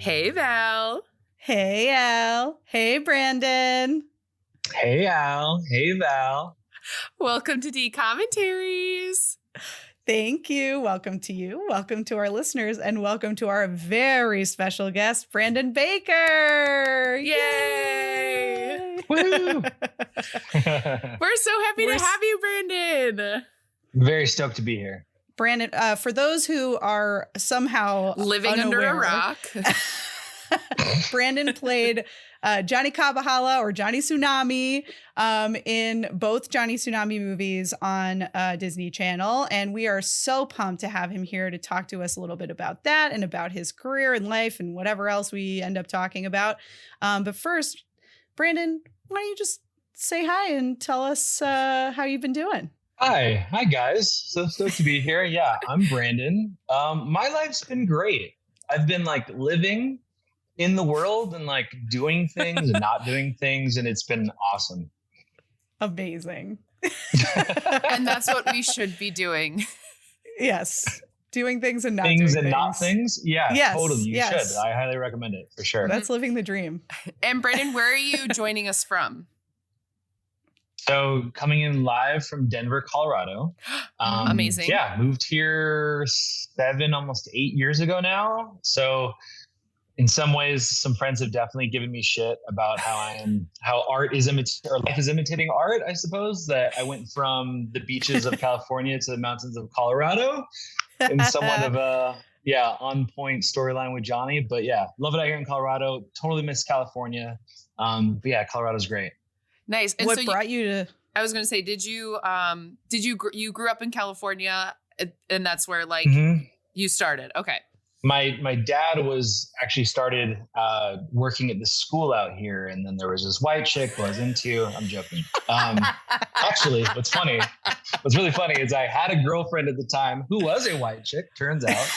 Hey, Val. Hey, Al. Hey, Brandon. Hey, Al. Hey, Val. Welcome to D Commentaries. Thank you. Welcome to you. Welcome to our listeners, and welcome to our very special guest, Brandon Baker. Yay! Woo! We're so happy to have you, Brandon. Very stoked to be here. Brandon, for those who are somehow living under a rock, Brandon played Johnny Kapahala or Johnny Tsunami in both Johnny Tsunami movies on Disney Channel. And we are so pumped to have him here to talk to us a little bit about that and about his career and life and whatever else we end up talking about. But first, Brandon, why don't you just say hi and tell us how you've been doing? Hi guys. So stoked to be here. Yeah, I'm Brandon. My life's been great. I've been living in the world and doing things and not doing things, and it's been awesome. Amazing. And that's what we should be doing. Yes. Doing things and not things doing and things. not things. Yeah, yes, totally. You yes. should. I highly recommend it for sure. That's living the dream. And Brandon, where are you joining us from? So coming in live from Denver, Colorado. Amazing. Yeah, moved here 7, almost 8 years ago now. So in some ways, some friends have definitely given me shit about how art is life is imitating art, I suppose. That I went from the beaches of California to the mountains of Colorado in somewhat of a, on point storyline with Johnny. But yeah, love it out here in Colorado. Totally miss California. But yeah, Colorado's great. Nice. And what so brought you to? I was going to say, did you grew up in California and that's where you started? Okay. My dad was actually started working at the school out here, and then there was this white chick who I was into. I'm joking. Actually, what's really funny is I had a girlfriend at the time who was a white chick, turns out.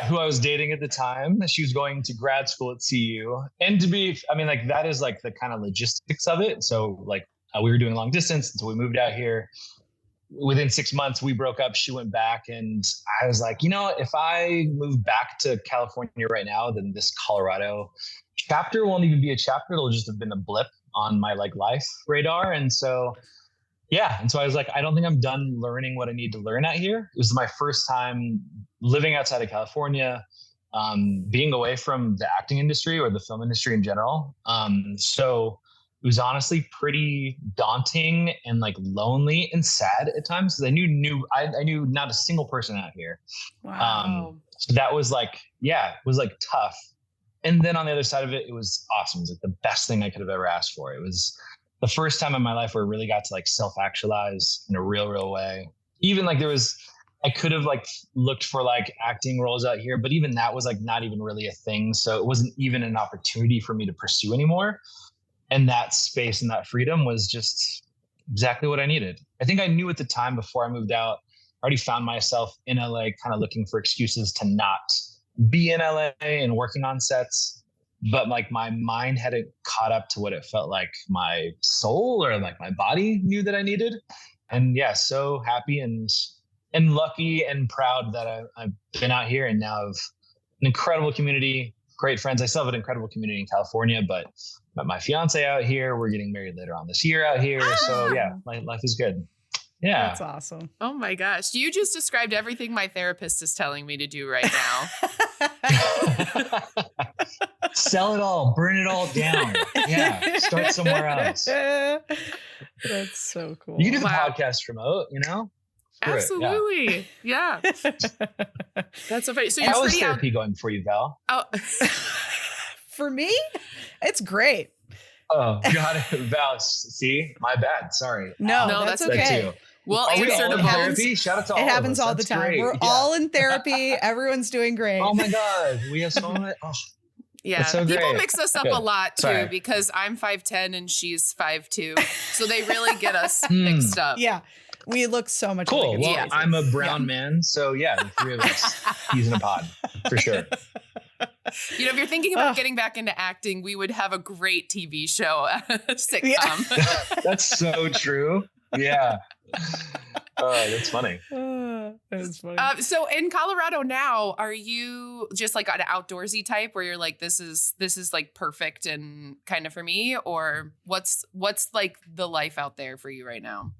Who I was dating at the time. She was going to grad school at CU. And that is the kind of logistics of it. So we were doing long distance until we moved out here. Within 6 months, we broke up. She went back, and I was like, if I move back to California right now, then this Colorado chapter won't even be a chapter. It'll just have been a blip on my life radar. And so I was like, I don't think I'm done learning what I need to learn out here. It was my first time living outside of California, being away from the acting industry or the film industry in general. So it was honestly pretty daunting and lonely and sad at times, because I knew not a single person out here. Wow. So that was it was tough. And then on the other side of it, it was awesome. It was the best thing I could have ever asked for. It was the first time in my life where I really got to self-actualize in a real way. Even I could have looked for acting roles out here, but even that was not even really a thing. So it wasn't even an opportunity for me to pursue anymore. And that space and that freedom was just exactly what I needed. I think I knew at the time before I moved out, I already found myself in LA kind of looking for excuses to not be in LA and working on sets. But my mind hadn't caught up to what it felt like my soul or my body knew that I needed. And so happy and lucky and proud that I've been out here and now have an incredible community, great friends. I still have an incredible community in California, but my fiance out here, we're getting married later on this year out here. So life is good. Yeah. That's awesome. Oh my gosh. You just described everything my therapist is telling me to do right now. Sell it all, burn it all down. Yeah. Start somewhere else. That's so cool. You can do the podcast remote, Absolutely. Yeah. That's so funny. So how is therapy going for you, Val? Oh, for me, it's great. Oh, got it. Val, see, my bad. Sorry. No, that's okay. Well, are we all in therapy? Shout out to all of us. It happens all the time. Great. We're all in therapy. Everyone's doing great. Oh my God. We have so much. Oh, yeah. So people mix us up a lot too, because I'm 5'10" and she's 5'2". So they really get us mixed up. Yeah. We look so much cool. like well, I'm a brown man. So the three of us, he's in a pod for sure. If you're thinking about getting back into acting, we would have a great TV show, sitcom. Yeah. That's so true. Yeah. Oh, that's funny. That's funny. So in Colorado now, are you just like an outdoorsy type where you're like, this is like perfect and kind of for me, or what's like the life out there for you right now?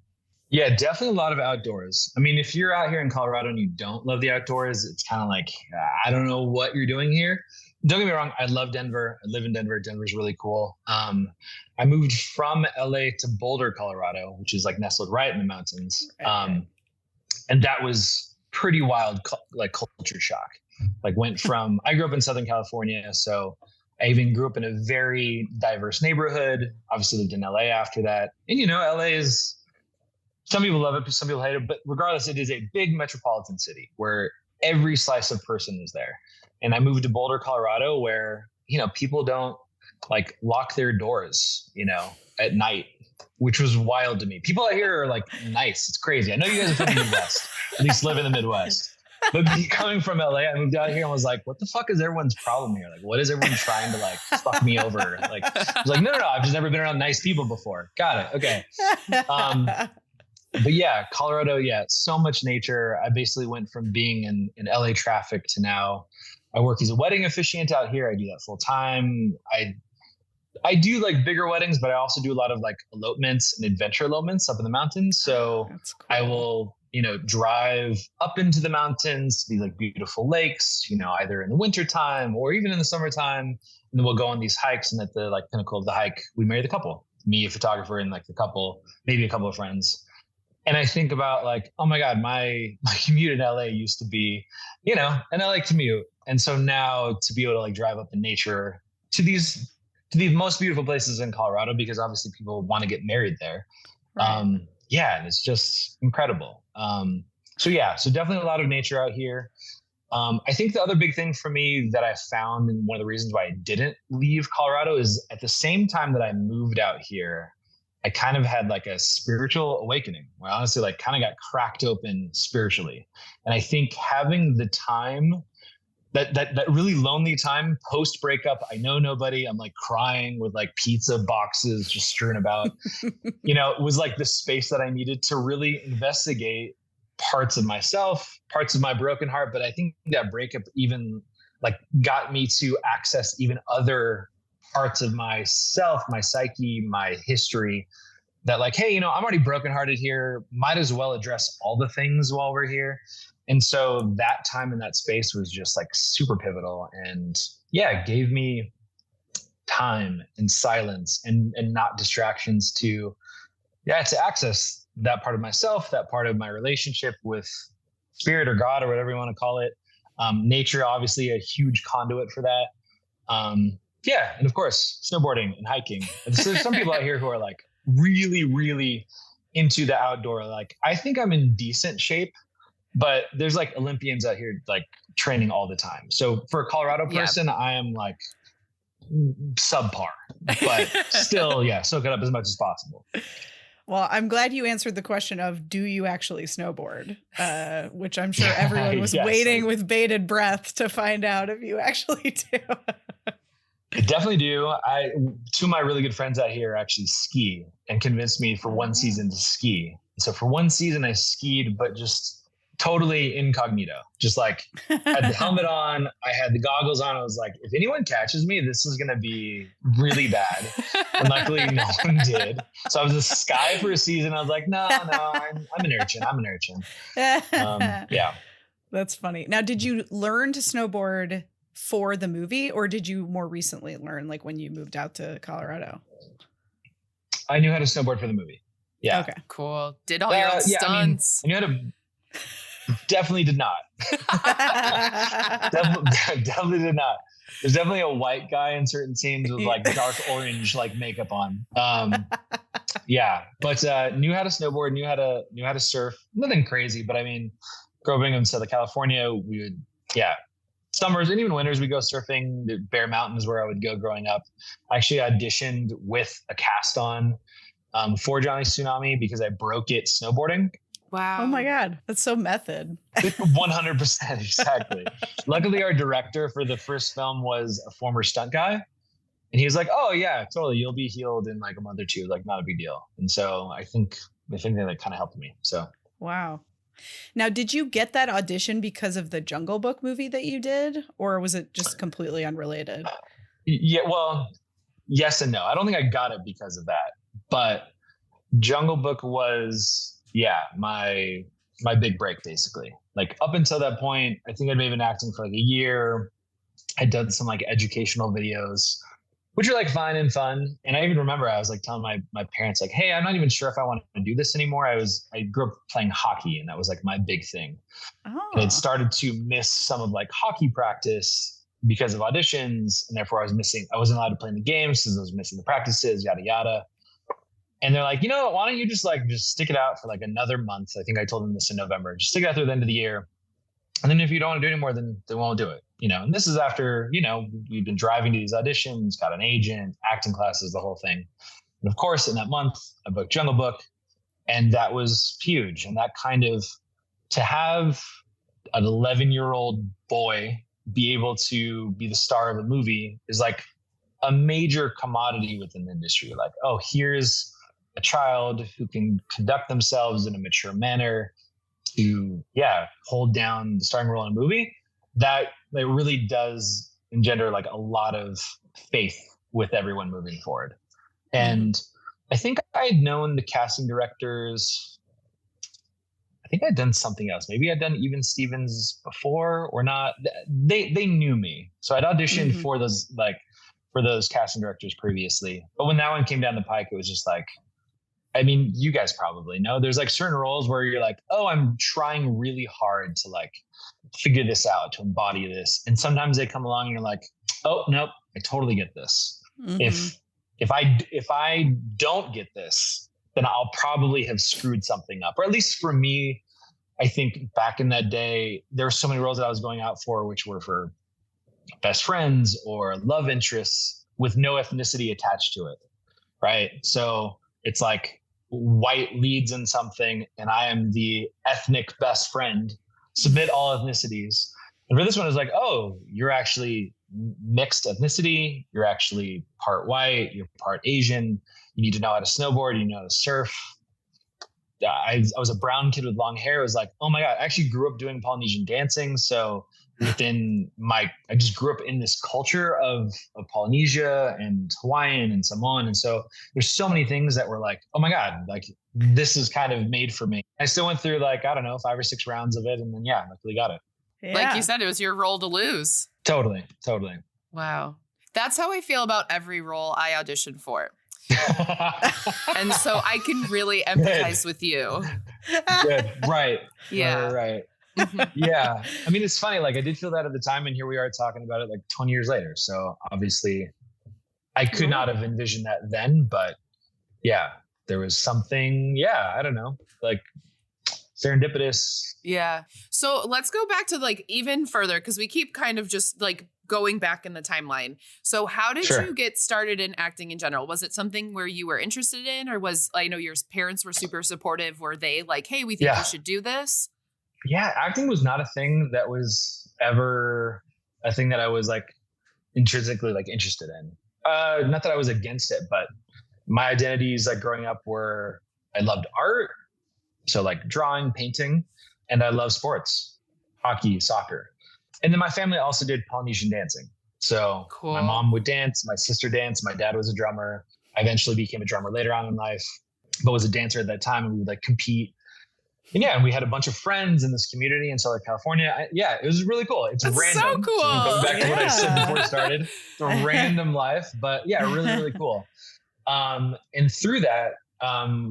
Yeah, definitely a lot of outdoors. I mean, if you're out here in Colorado and you don't love the outdoors, it's kind of like, I don't know what you're doing here. Don't get me wrong. I love Denver. I live in Denver. Denver's really cool. I moved from LA to Boulder, Colorado, which is like nestled right in the mountains. And that was pretty wild, like culture shock. Like I grew up in Southern California. So I even grew up in a very diverse neighborhood, obviously lived in LA after that. And, LA is, some people love it, some people hate it, but regardless, it is a big metropolitan city where every slice of person is there. And I moved to Boulder, Colorado, where, people don't like lock their doors, at night, which was wild to me. People out here are like nice. It's crazy. I know you guys are from the Midwest, at least live in the Midwest. But coming from LA, I moved out here and was like, what the fuck is everyone's problem here? Like, what is everyone trying to like fuck me over? Like, I was like, no, I've just never been around nice people before. Got it. Okay. But yeah, Colorado, so much nature. I basically went from being in LA traffic to now I work as a wedding officiant out here. I do that full time. I do like bigger weddings, but I also do a lot of like elopements and adventure elopements up in the mountains. So cool. I will, drive up into the mountains to these like beautiful lakes, either in the wintertime or even in the summertime. And then we'll go on these hikes, and at the like pinnacle of the hike, we marry the couple, me, a photographer, and like the couple, maybe a couple of friends. And I think about like, oh my God, my commute in LA used to be, and I like to commute. And so now to be able to like drive up in nature to the most beautiful places in Colorado, because obviously people want to get married there. Right. And it's just incredible. So definitely a lot of nature out here. I think the other big thing for me that I found, and one of the reasons why I didn't leave Colorado, is at the same time that I moved out here, I kind of had like a spiritual awakening where I honestly like kind of got cracked open spiritually. And I think having the time, that really lonely time post breakup, I know nobody, I'm like crying with like pizza boxes just strewn about, it was like the space that I needed to really investigate parts of myself, parts of my broken heart. But I think that breakup even like got me to access even other parts of myself, my psyche, my history, that like, hey, I'm already brokenhearted here. Might as well address all the things while we're here. And so that time in that space was just like super pivotal, and gave me time and silence and not distractions to access that part of myself, that part of my relationship with spirit or God or whatever you want to call it. Nature, obviously a huge conduit for that. And of course, snowboarding and hiking. So there's some people out here who are like really, really into the outdoor. Like, I think I'm in decent shape, but there's like Olympians out here like training all the time. So for a Colorado person, I am like subpar, but still, soak it up as much as possible. Well, I'm glad you answered the question of, do you actually snowboard? Which I'm sure everyone was waiting with bated breath to find out if you actually do. I definitely do. Two of my really good friends out here actually ski and convinced me for one season to ski. So for one season I skied, but just totally incognito, just like had the helmet on, I had the goggles on. I was like, if anyone catches me, this is going to be really bad. And luckily no one did. So I was a sky for a season. I was like, no, I'm an urchin. That's funny. Now, did you learn to snowboard for the movie, or did you more recently learn, like when you moved out to Colorado? I knew how to snowboard for the movie. Yeah. Okay. Cool. Did all your own stunts. I knew how to. Definitely did not. definitely did not. There's definitely a white guy in certain scenes with like dark orange like makeup on. But knew how to snowboard, knew how to surf. Nothing crazy, but I mean, growing up in Southern California, we would summers and even winters we go surfing. The Bear Mountain is where I would go growing up. I actually auditioned with a cast on for Johnny Tsunami because I broke it snowboarding. Wow. Oh my God. That's so method. 100%. Exactly. Luckily, our director for the first film was a former stunt guy. And he was like, oh yeah, totally. You'll be healed in like a month or two. Like, not a big deal. And so I think that kind of helped me. So. Wow. Now, did you get that audition because of the Jungle Book movie that you did, or was it just completely unrelated? Yeah, well, yes and no. I don't think I got it because of that, but Jungle Book was, my big break, basically. Like up until that point, I think I'd maybe been acting for like a year. I'd done some like educational videos, which are like fine and fun. And I even remember I was like telling my parents like, hey, I'm not even sure if I want to do this anymore. I grew up playing hockey, and that was like my big thing. Oh. And I'd started to miss some of like hockey practice because of auditions. And therefore I wasn't allowed to play in the games because I was missing the practices, yada, yada. And they're like, why don't you just stick it out for like another month? I think I told them this in November. Just stick it out through the end of the year. And then if you don't want to do it anymore, then they won't do it. And this is after, we've been driving to these auditions, got an agent, acting classes, the whole thing. And of course, in that month, I booked Jungle Book, and that was huge. And that kind of, to have an 11-year-old boy be able to be the star of a movie is like a major commodity within the industry. Like, oh, here's a child who can conduct themselves in a mature manner to, hold down the starring role in a movie. That really does engender like a lot of faith with everyone moving forward. And I think I'd known the casting directors. I think I'd done something else. Maybe I'd done Even Stevens before or not. They knew me. So I'd auditioned for those casting directors previously. But when that one came down the pike, it was just like, I mean, you guys probably know there's like certain roles where you're like, oh, I'm trying really hard to like figure this out, to embody this. And sometimes they come along and you're like, oh, nope, I totally get this. If I don't get this, then I'll probably have screwed something up. Or at least for me, I think back in that day, there were so many roles that I was going out for, which were for best friends or love interests with no ethnicity attached to it. Right. So it's like white leads in something and I am the ethnic best friend, submit all ethnicities. And for this one, it's like, oh, you're actually mixed ethnicity. You're actually part white. You're part Asian. You need to know how to snowboard. You know how to surf. I was a brown kid with long hair. It was like, oh my God, I actually grew up doing Polynesian dancing. So I just grew up in this culture of Polynesia and Hawaiian and Samoan. And so there's so many things that were like, oh my God, like this is kind of made for me. I still went through like, I don't know, 5 or 6 rounds of it. And then, luckily got it. Yeah. Like you said, it was your role to lose. Totally. Wow. That's how I feel about every role I audition for. And so I can really empathize with you. Good. Right. Yeah. Right. Yeah. I mean, it's funny. Like I did feel that at the time, and here we are talking about it like 20 years later. So obviously I could not have envisioned that then, but there was something, I don't know, like serendipitous. Yeah. So let's go back to like even further, because we keep kind of just like going back in the timeline. So how did you get started in acting in general? Was it something where you were interested in, or I know your parents were super supportive. Were they like, hey, we think you should do this? Yeah. Acting was not a thing that was ever a thing that I was like intrinsically like interested in. Not that I was against it, but my identities like growing up were, I loved art. So like drawing, painting, and I love sports, hockey, soccer. And then my family also did Polynesian dancing. So my mom would dance, my sister danced, my dad was a drummer. I eventually became a drummer later on in life, but was a dancer at that time, and we would like compete. And we had a bunch of friends in this community in Southern California. It was really cool. It's That's random. So cool. Going back to what I said before we started. It's a random life, but really, really cool. And through that,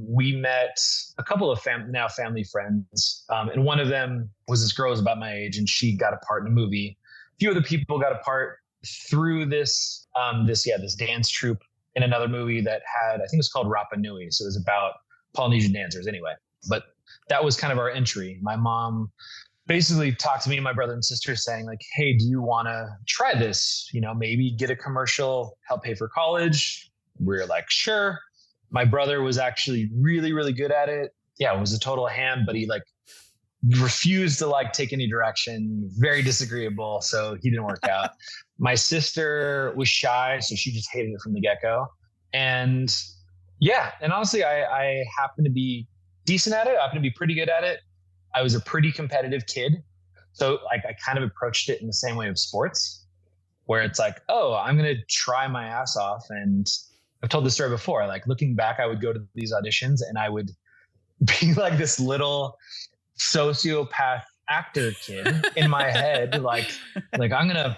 we met a couple of family friends. And one of them was this girl who was about my age, and she got a part in a movie. A few other people got a part through this dance troupe in another movie that had, I think it was called Rapa Nui. So it was about Polynesian dancers anyway. But that was kind of our entry. My mom basically talked to me and my brother and sister saying like, hey, do you want to try this? Maybe get a commercial, help pay for college. We're like, sure. My brother was actually really, really good at it. It was a total ham, but he like refused to like take any direction, very disagreeable. So he didn't work out. My sister was shy, so she just hated it from the get-go. And honestly, I happened to be decent at it. I happened to be pretty good at it. I was a pretty competitive kid. So like I kind of approached it in the same way of sports, where it's like, oh, I'm going to try my ass off. And I've told this story before, like looking back, I would go to these auditions and I would be like this little sociopath actor kid in my head. Like I'm going to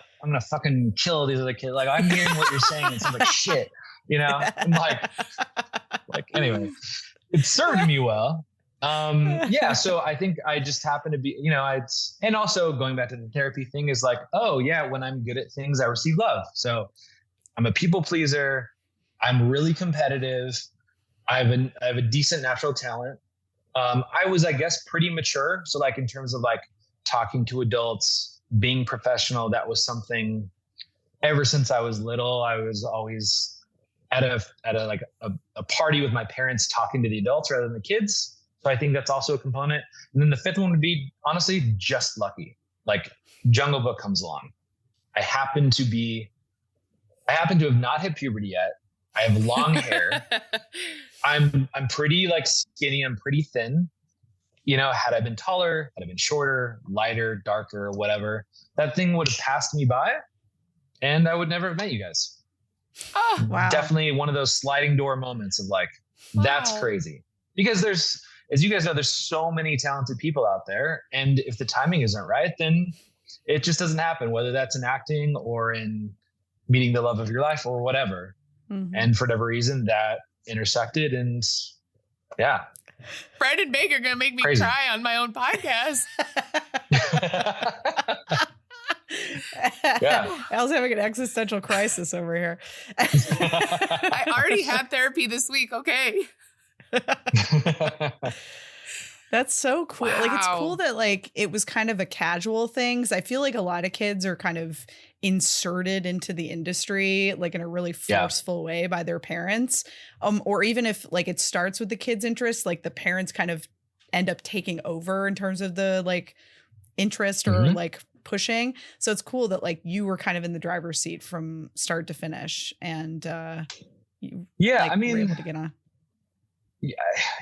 fucking kill these other kids. Like I'm hearing what you're saying. And it's like shit, you know, I'm like anyway, it served me well. Yeah. So I think I just happen to be, you know, and also going back to the therapy thing is like, oh yeah, when I'm good at things, I receive love. So I'm a people pleaser. I'm really competitive. I have a decent natural talent. I was, I guess, pretty mature. So like in terms of like talking to adults, being professional, that was something ever since I was little. I was always at a party with my parents talking to the adults rather than the kids. So I think that's also a component. And then the fifth one would be honestly just lucky. Like Jungle Book comes along. I happen to have not hit puberty yet. I have long hair. I'm pretty like skinny. I'm pretty thin. You know, had I been taller, had I been shorter, lighter, darker, whatever, that thing would have passed me by and I would never have met you guys. Oh, wow. Definitely one of those sliding door moments of like, that's crazy. Because as you guys know, there's so many talented people out there. And if the timing isn't right, then it just doesn't happen, whether that's in acting or in meeting the love of your life or whatever. Mm-hmm. And for whatever reason that intersected, and yeah. Fred and Baker are going to make me cry on my own podcast. Yeah. Al's having an existential crisis over here. I already had therapy this week. Okay. That's so cool. Wow. Like, it's cool that like it was kind of a casual thing. I feel like a lot of kids are kind of inserted into the industry like in a really forceful way by their parents. Or even if like it starts with the kids' interest, like the parents kind of end up taking over in terms of the like interest or like pushing. So it's cool that like you were kind of in the driver's seat from start to finish, and you I mean, were able to get on. Yeah,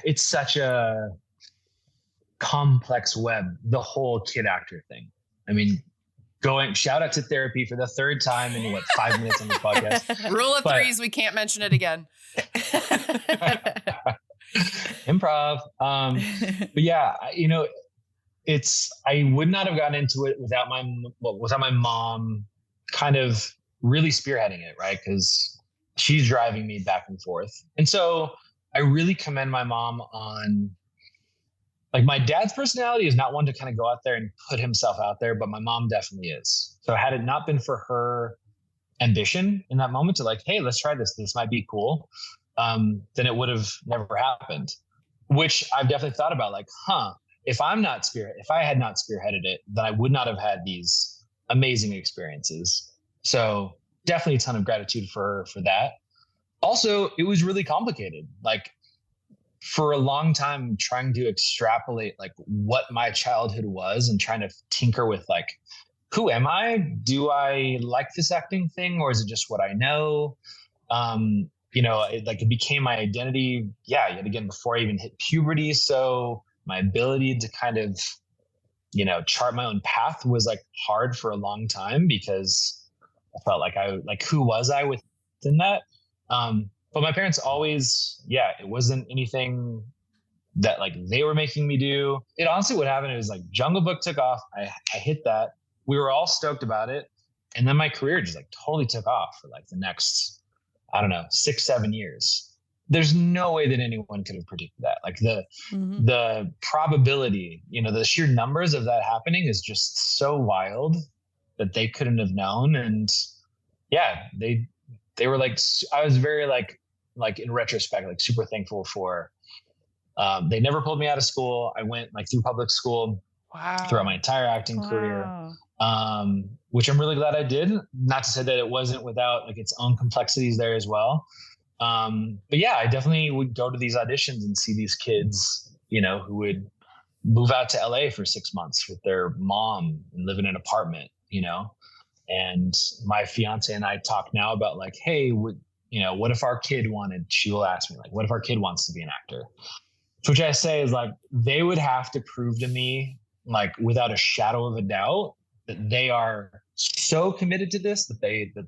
it's such a complex web, the whole kid actor thing. I mean, shout out to therapy for the third time in 5 minutes on this podcast. Rule of threes, we can't mention it again. Improv. But yeah, you know, I would not have gotten into it without my mom kind of really spearheading it, right? Because she's driving me back and forth. And so I really commend my mom on, like, my dad's personality is not one to kind of go out there and put himself out there, but my mom definitely is. So had it not been for her ambition in that moment to like, hey, let's try this might be cool, then it would have never happened. Which I've definitely thought about, like, if I had not spearheaded it, then I would not have had these amazing experiences. So definitely a ton of gratitude for her for that. Also, it was really complicated. Like, for a long time, trying to extrapolate like what my childhood was and trying to tinker with like, who am I? Do I like this acting thing, or is it just what I know? You know, it became my identity. Yeah, yet again, before I even hit puberty. So my ability to kind of, you know, chart my own path was like hard for a long time because I felt like who was I within that? But my parents always, it wasn't anything that like they were making me do. It honestly, what happened is like Jungle Book took off. I hit that. We were all stoked about it. And then my career just like totally took off for like the next, I don't know, 6-7 years. There's no way that anyone could have predicted that. Like the probability, you know, the sheer numbers of that happening is just so wild that they couldn't have known. And yeah, they were like, I was very like in retrospect, like super thankful for, they never pulled me out of school. I went like through public school throughout my entire acting career, which I'm really glad I did. Not to say that it wasn't without like its own complexities there as well. But yeah, I definitely would go to these auditions and see these kids, you know, who would move out to LA for 6 months with their mom and live in an apartment, you know. And my fiance and I talk now about like, hey, what if our kid wanted, she will ask me like, what if our kid wants to be an actor? which I say is like, they would have to prove to me, like without a shadow of a doubt, that they are so committed to this, that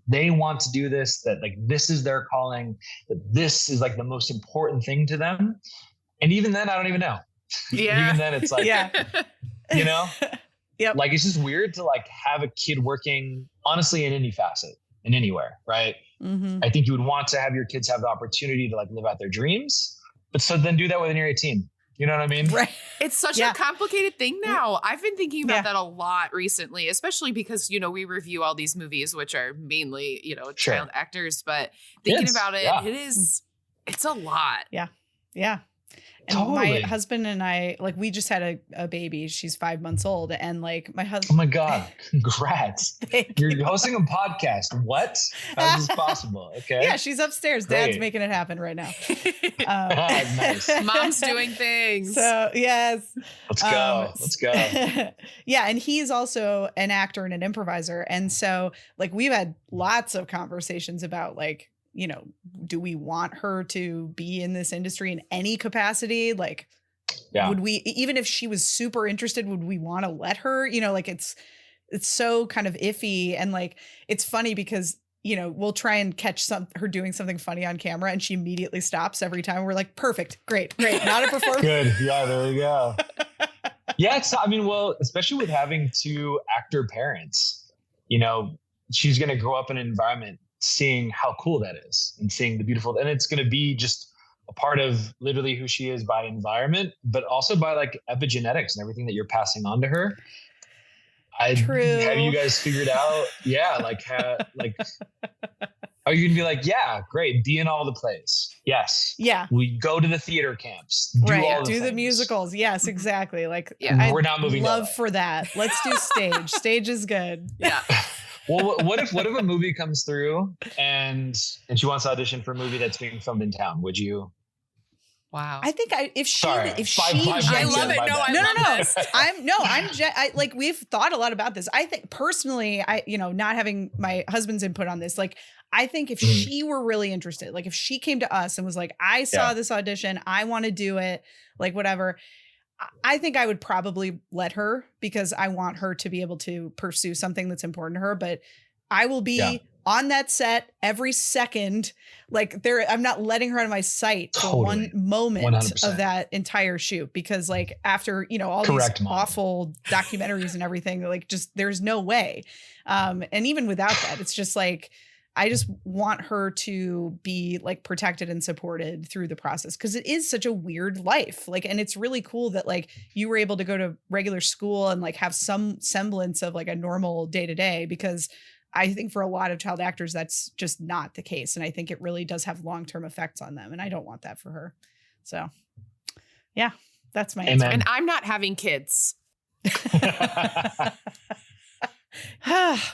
they want to do this, that like this is their calling, that this is like the most important thing to them. And even then, I don't even know. Yeah. Even then, it's like, you know, Yep. Like it's just weird to like have a kid working honestly in any facet, in anywhere, right? Mm-hmm. I think you would want to have your kids have the opportunity to like live out their dreams, but so then do that when you're 18. You know what I mean? Right. It's such a complicated thing now. I've been thinking about that a lot recently, especially because, you know, we review all these movies, which are mainly, you know, child actors, but thinking about it, it's a lot. Yeah. Yeah. And my husband and I, like, we just had a baby. She's 5 months old. And like my husband. Oh my God. Congrats. You're hosting a podcast. What? How is this possible? Okay. Yeah. She's upstairs. Great. Dad's making it happen right now. Nice. Mom's doing things. So yes. Let's go. Let's go. Yeah. And he's also an actor and an improviser. And so like we've had lots of conversations about like, you know, do we want her to be in this industry in any capacity? Like, would we, even if she was super interested, would we want to let her, you know, like it's so kind of iffy. And like, it's funny because, you know, we'll try and catch her doing something funny on camera and she immediately stops every time. We're like, perfect. Great. Not a performance. Good. Yeah, there we go. Yeah. It's, I mean, well, especially with having two actor parents, you know, she's going to grow up in an environment seeing how cool that is and seeing the beautiful, and it's going to be just a part of literally who she is by environment, but also by like epigenetics and everything that you're passing on to her. True. Have you guys figured out? Yeah. Like, are you gonna be like, yeah, great. Be in all the plays. Yes. Yeah. We go to the theater camps. Do the musicals. Yes, exactly. Like, we're not moving. Love for that. Let's do stage. Stage is good. Yeah. Well, what if a movie comes through and she wants to audition for a movie that's being filmed in town? Would you? Wow. I think if she I love it. I'm like, we've thought a lot about this. I think personally, not having my husband's input on this, like, I think if she were really interested, like if she came to us and was like, I saw this audition, I want to do it, like whatever, I think I would probably let her because I want her to be able to pursue something that's important to her. But I will be on that set every second. Like I'm not letting her out of my sight for one moment 100%. Of that entire shoot, because like after, you know, all these awful documentaries and everything, like just, there's no way. And even without that, it's just like, I just want her to be like protected and supported through the process, because it is such a weird life. Like, and it's really cool that like you were able to go to regular school and like have some semblance of like a normal day to day, because I think for a lot of child actors, that's just not the case. And I think it really does have long-term effects on them. And I don't want that for her. So yeah, that's my answer. And I'm not having kids.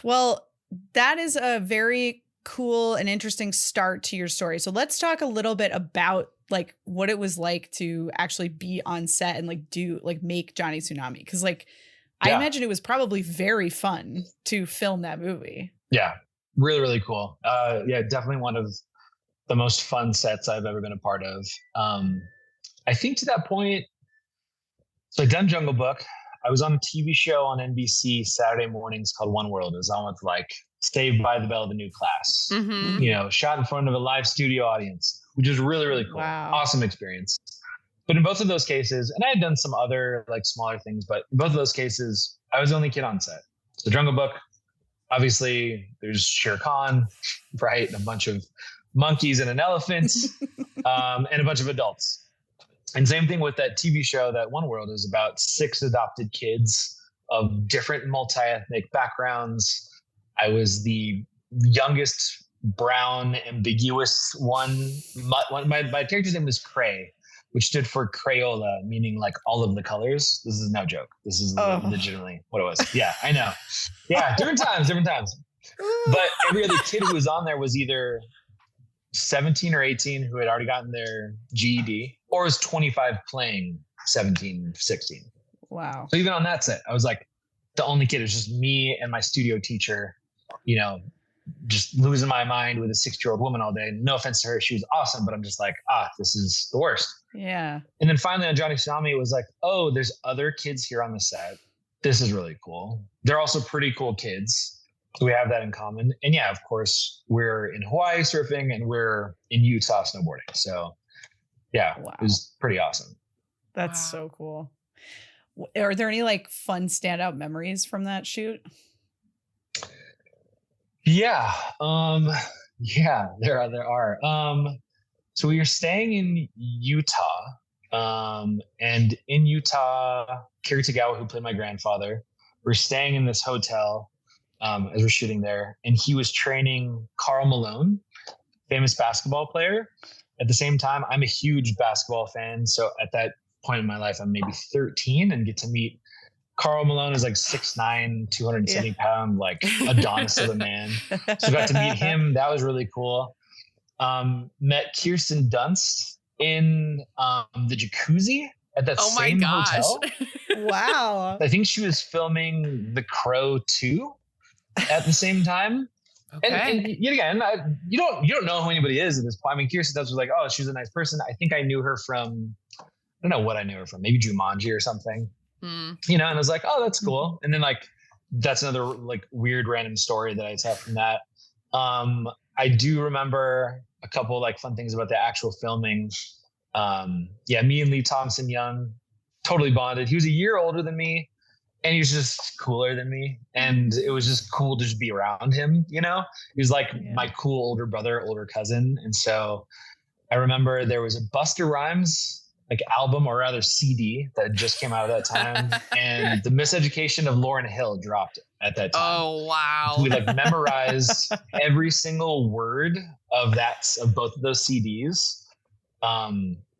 Well, that is a very cool and interesting start to your story. So let's talk a little bit about like what it was like to actually be on set and like make Johnny Tsunami. Cause like, I imagine it was probably very fun to film that movie. Yeah. Really, really cool. Definitely one of the most fun sets I've ever been a part of. I think to that point, so I'd done Jungle Book. I was on a TV show on NBC Saturday mornings called One World. It was on with like Saved by the Bell, the new class, you know, shot in front of a live studio audience, which is really, really cool. Wow. Awesome experience. But in both of those cases, and I had done some other like smaller things, but in both of those cases, I was the only kid on set. So Jungle Book, obviously there's Shere Khan, right? And a bunch of monkeys and an elephant, and a bunch of adults. And same thing with that TV show, that One World, is about 6 adopted kids of different multi-ethnic backgrounds. I was the youngest brown ambiguous one. My character's name was Cray, which stood for Crayola, meaning like all of the colors. This is no joke. This is legitimately what it was. Yeah, I know. Yeah, different times. But every other kid who was on there was either 17 or 18 who had already gotten their GED, or was 25 playing 17, 16. Wow. So even on that set, I was like the only kid. It was just me and my studio teacher, you know, just losing my mind with a 6-year-old woman all day. No offense to her. She was awesome, but I'm just like, this is the worst. Yeah. And then finally on Johnny Tsunami, it was like, oh, there's other kids here on the set. This is really cool. They're also pretty cool kids. So we have that in common. And yeah, of course, we're in Hawaii surfing and we're in Utah snowboarding. So yeah, It was pretty awesome. That's so cool. Are there any like fun standout memories from that shoot? Yeah. There are. So we were staying in Utah. And in Utah, Kerry Tagawa, who played my grandfather, we're staying in this hotel as we're shooting there. And he was training Karl Malone, famous basketball player. At the same time, I'm a huge basketball fan. So at that point in my life, I'm maybe 13 and get to meet Karl Malone is like 6'9", 270 pound, like Adonis of a man. So got to meet him. That was really cool. Met Kirsten Dunst in the jacuzzi at that same hotel. Wow. I think she was filming The Crow 2 at the same time. Okay. And yet again, you don't know who anybody is at this point. I mean, Kirsten Dunst was like, oh, she's a nice person. I think I knew her from, I don't know what I knew her from, maybe Jumanji or something. And I was like, oh, that's cool. And then like, that's another like weird random story that I tell from that. I do remember a couple like fun things about the actual filming. Me and Lee Thompson Young totally bonded. He was a year older than me and he was just cooler than me. And it was just cool to just be around him. He was like my cool older brother, older cousin. And so I remember there was a Busta Rhymes like album, or rather CD, that just came out at that time. And The Miseducation of Lauryn Hill dropped at that time. Oh, wow. We like memorized every single word of both of those CDs.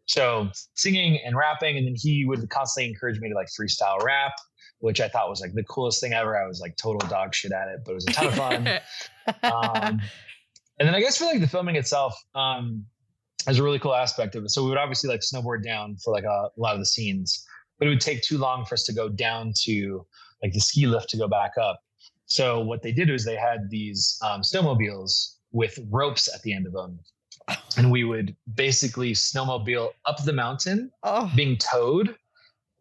So singing and rapping, and then he would constantly encourage me to like freestyle rap, which I thought was like the coolest thing ever. I was like total dog shit at it, but it was a ton of fun. And then I guess for like the filming itself, there's a really cool aspect of it. So we would obviously like snowboard down for like a lot of the scenes, but it would take too long for us to go down to like the ski lift to go back up. So what they did was they had these snowmobiles with ropes at the end of them. And we would basically snowmobile up the mountain, being towed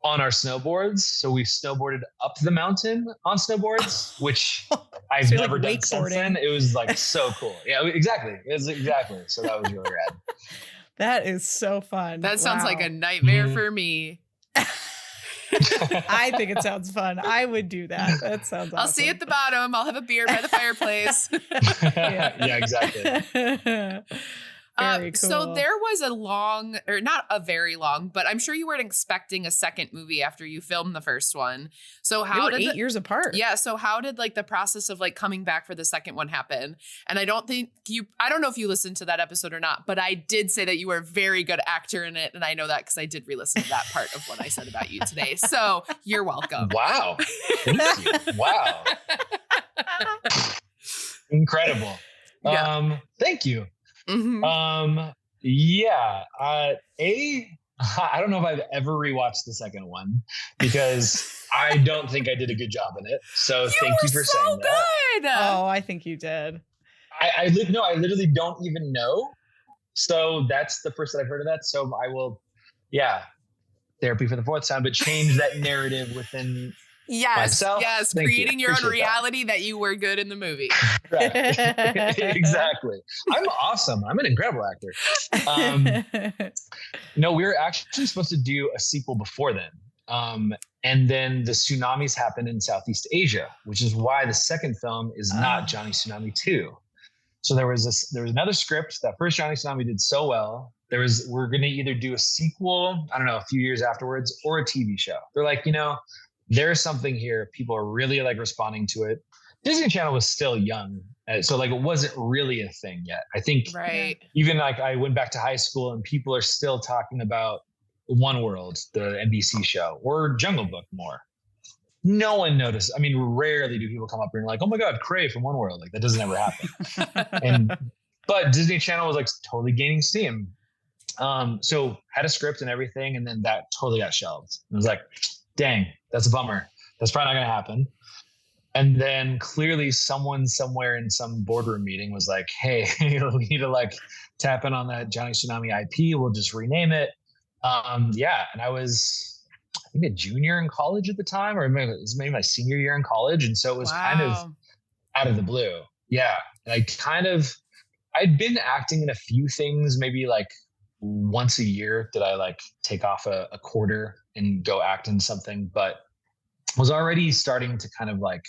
on our snowboards. So we snowboarded up the mountain on snowboards, which I've never done since then. It was like so cool. Yeah, exactly. Exactly. So that was really rad. That is so fun. That sounds like a nightmare for me. I think it sounds fun. I would do that. That sounds awesome. I'll see you at the bottom. I'll have a beer by the fireplace. Yeah, exactly. Very cool. So there was a long, or not a very long, but I'm sure you weren't expecting a second movie after you filmed the first one. So how did 8 years apart? Yeah. So how did like the process of like coming back for the second one happen? And I don't know if you listened to that episode or not, but I did say that you were a very good actor in it. And I know that because I did re-listen to that part of what I said about you today. So you're welcome. Wow. Thank you. Wow. Incredible. Yeah. Thank you. Mm-hmm. I don't know if I've ever rewatched the second one because I don't think I did a good job in it. So thank you for saying that. Oh, I think you did. I literally don't even know. So that's the first that I've heard of that. So I will, therapy for the fourth time, but change that narrative within myself. Yes, creating your own reality that you were good in the movie. Right. Exactly. I'm awesome. I'm an incredible actor. No, we were actually supposed to do a sequel before then. And then the tsunamis happened in Southeast Asia, which is why the second film is not Johnny Tsunami 2. So there was another script. That first Johnny Tsunami did so well. We're going to either do a sequel, I don't know, a few years afterwards, or a TV show. They're like, there's something here. People are really like responding to it. Disney Channel was still young. So like it wasn't really a thing yet. I think even like I went back to high school and people are still talking about One World, the NBC show, or Jungle Book more. No one noticed. I mean, rarely do people come up and like, oh my God, Cray from One World. Like that doesn't ever happen. But Disney Channel was like totally gaining steam. So had a script and everything. And then that totally got shelved. It was like, dang, that's a bummer. That's probably not going to happen. And then clearly someone somewhere in some boardroom meeting was like, hey, we need to like tap in on that Johnny Tsunami IP. We'll just rename it. Yeah. And I was, I think, a junior in college at the time, or maybe it was maybe my senior year in college. And so it was kind of out of the blue. Yeah. And I'd been acting in a few things, maybe like once a year did I like take off a quarter and go act in something, but was already starting to kind of like,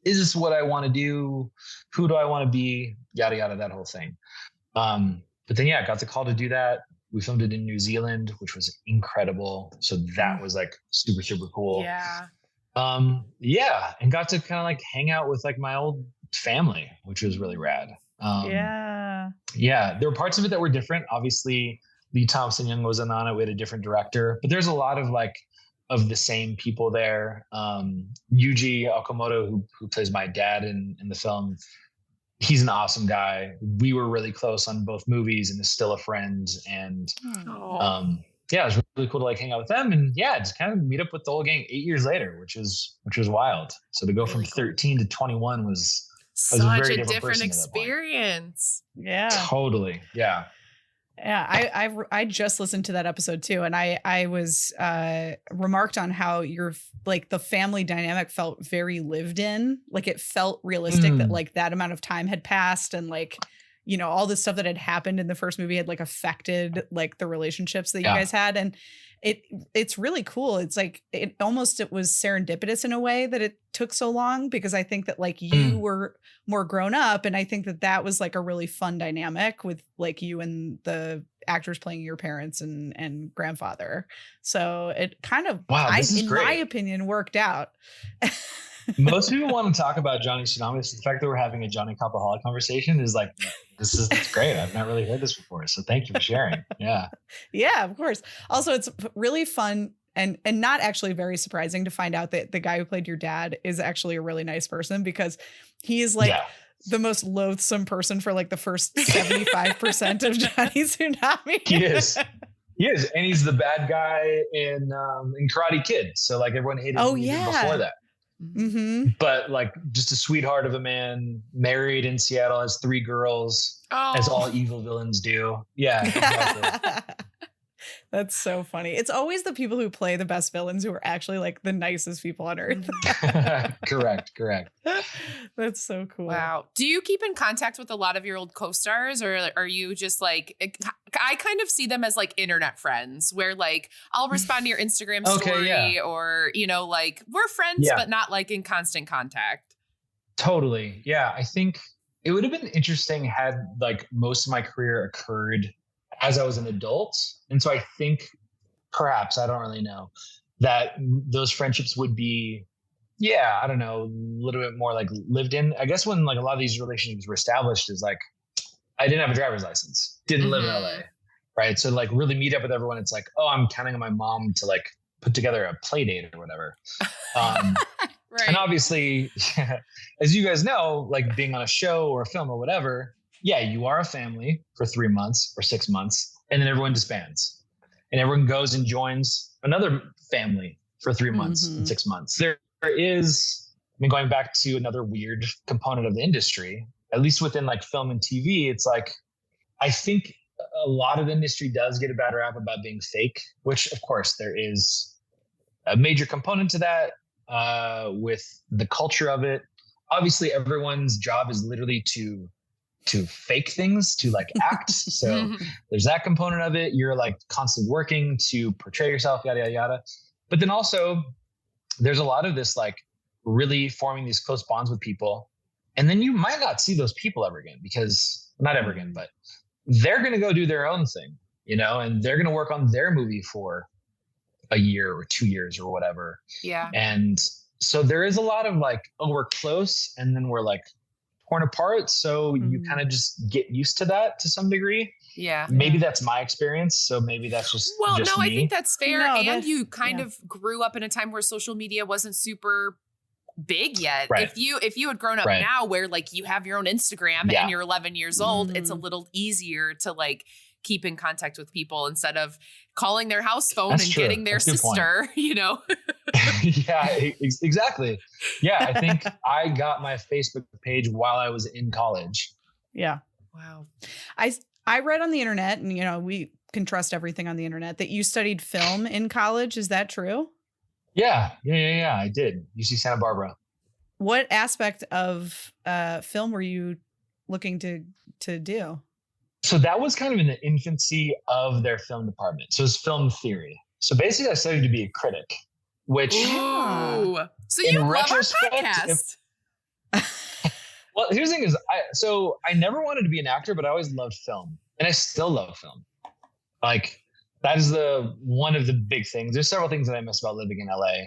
is this what I want to do? Who do I want to be? Yada, yada, that whole thing. But then, yeah, got the call to do that. We filmed it in New Zealand, which was incredible. So that was like super, super cool. Yeah. Yeah. And got to kind of like hang out with like my old family, which was really rad. Yeah. There were parts of it that were different. Obviously, Lee Thompson Young was on it. We had a different director, but there's a lot of like of the same people there. Yuji Okamoto, who plays my dad in the film, he's an awesome guy. We were really close on both movies and is still a friend. And yeah, it was really cool to like hang out with them and yeah, just kind of meet up with the whole gang 8 years later, which was wild. So to go from 13 to 21 was such a very different experience. Yeah, totally. Yeah. Yeah, I just listened to that episode too, and I was remarked on how your like the family dynamic felt very lived in, like it felt realistic that like that amount of time had passed, and like you know all the stuff that had happened in the first movie had like affected like the relationships that you guys had, and it's really cool. It's like it was serendipitous in a way that it took so long, because I think that like you were more grown up, and I think that was like a really fun dynamic with like you and the actors playing your parents and grandfather. So it kind of, in my opinion, worked out. Most people want to talk about Johnny Tsunami. So the fact that we're having a Johnny Kapahala conversation is like, it's great. I've not really heard this before. So thank you for sharing. Yeah. Yeah, of course. Also, it's really fun and not actually very surprising to find out that the guy who played your dad is actually a really nice person, because he is like the most loathsome person for like the first 75% of Johnny Tsunami. He is. And he's the bad guy in Karate Kid. So like everyone hated him even before that. Mm-hmm. But like just a sweetheart of a man, married in Seattle, has 3 girls, as all evil villains do. Yeah. Exactly. That's so funny. It's always the people who play the best villains who are actually like the nicest people on earth. Correct. That's so cool. Wow. Do you keep in contact with a lot of your old co-stars, or are you just like, I kind of see them as like internet friends where like I'll respond to your Instagram story or, you know, like we're friends, but not like in constant contact. Totally. Yeah. I think it would have been interesting had like most of my career occurred as I was an adult. And so I think perhaps, I don't really know, that those friendships would be, I don't know, a little bit more like lived in. I guess when like a lot of these relationships were established is like, I didn't have a driver's license, didn't live in LA, right? So like really meet up with everyone. It's like, oh, I'm counting on my mom to like put together a play date or whatever. Right. And obviously, as you guys know, like being on a show or a film or whatever, you are a family for 3 months or 6 months, and then everyone disbands and everyone goes and joins another family for 3 months and 6 months. There is, I mean, going back to another weird component of the industry, at least within like film and TV, it's like, I think a lot of the industry does get a bad rap about being fake, which of course there is a major component to that with the culture of it. Obviously everyone's job is literally to fake things, to like act. So there's that component of it. You're like constantly working to portray yourself, yada, yada, yada. But then also there's a lot of this like really forming these close bonds with people. And then you might not see those people ever again, because not ever again, but they're going to go do their own thing, you know, and they're going to work on their movie for a year or 2 years or whatever. Yeah. And so there is a lot of like, oh, we're close. And then we're like, torn apart. So you kind of just get used to that to some degree. Yeah. Maybe that's my experience. So maybe that's just no, me. I think that's fair. And you kind of grew up in a time where social media wasn't super big yet. Right. If you had grown up now where like you have your own Instagram and you're 11 years old, it's a little easier to like keep in contact with people instead of calling their house phone That's and true. getting their sister, Yeah, exactly. Yeah, I think I got my Facebook page while I was in college. Yeah. Wow. I read on the internet, and we can trust everything on the internet, that you studied film in college. Is that true? Yeah. I did. UC Santa Barbara. What aspect of film were you looking to do? So that was kind of in the infancy of their film department. So it's film theory. So basically I studied to be a critic, which Ooh. So you love our podcast. Well, here's the thing is, I never wanted to be an actor, but I always loved film, and I still love film. Like that is one of the big things. There's several things that I miss about living in LA.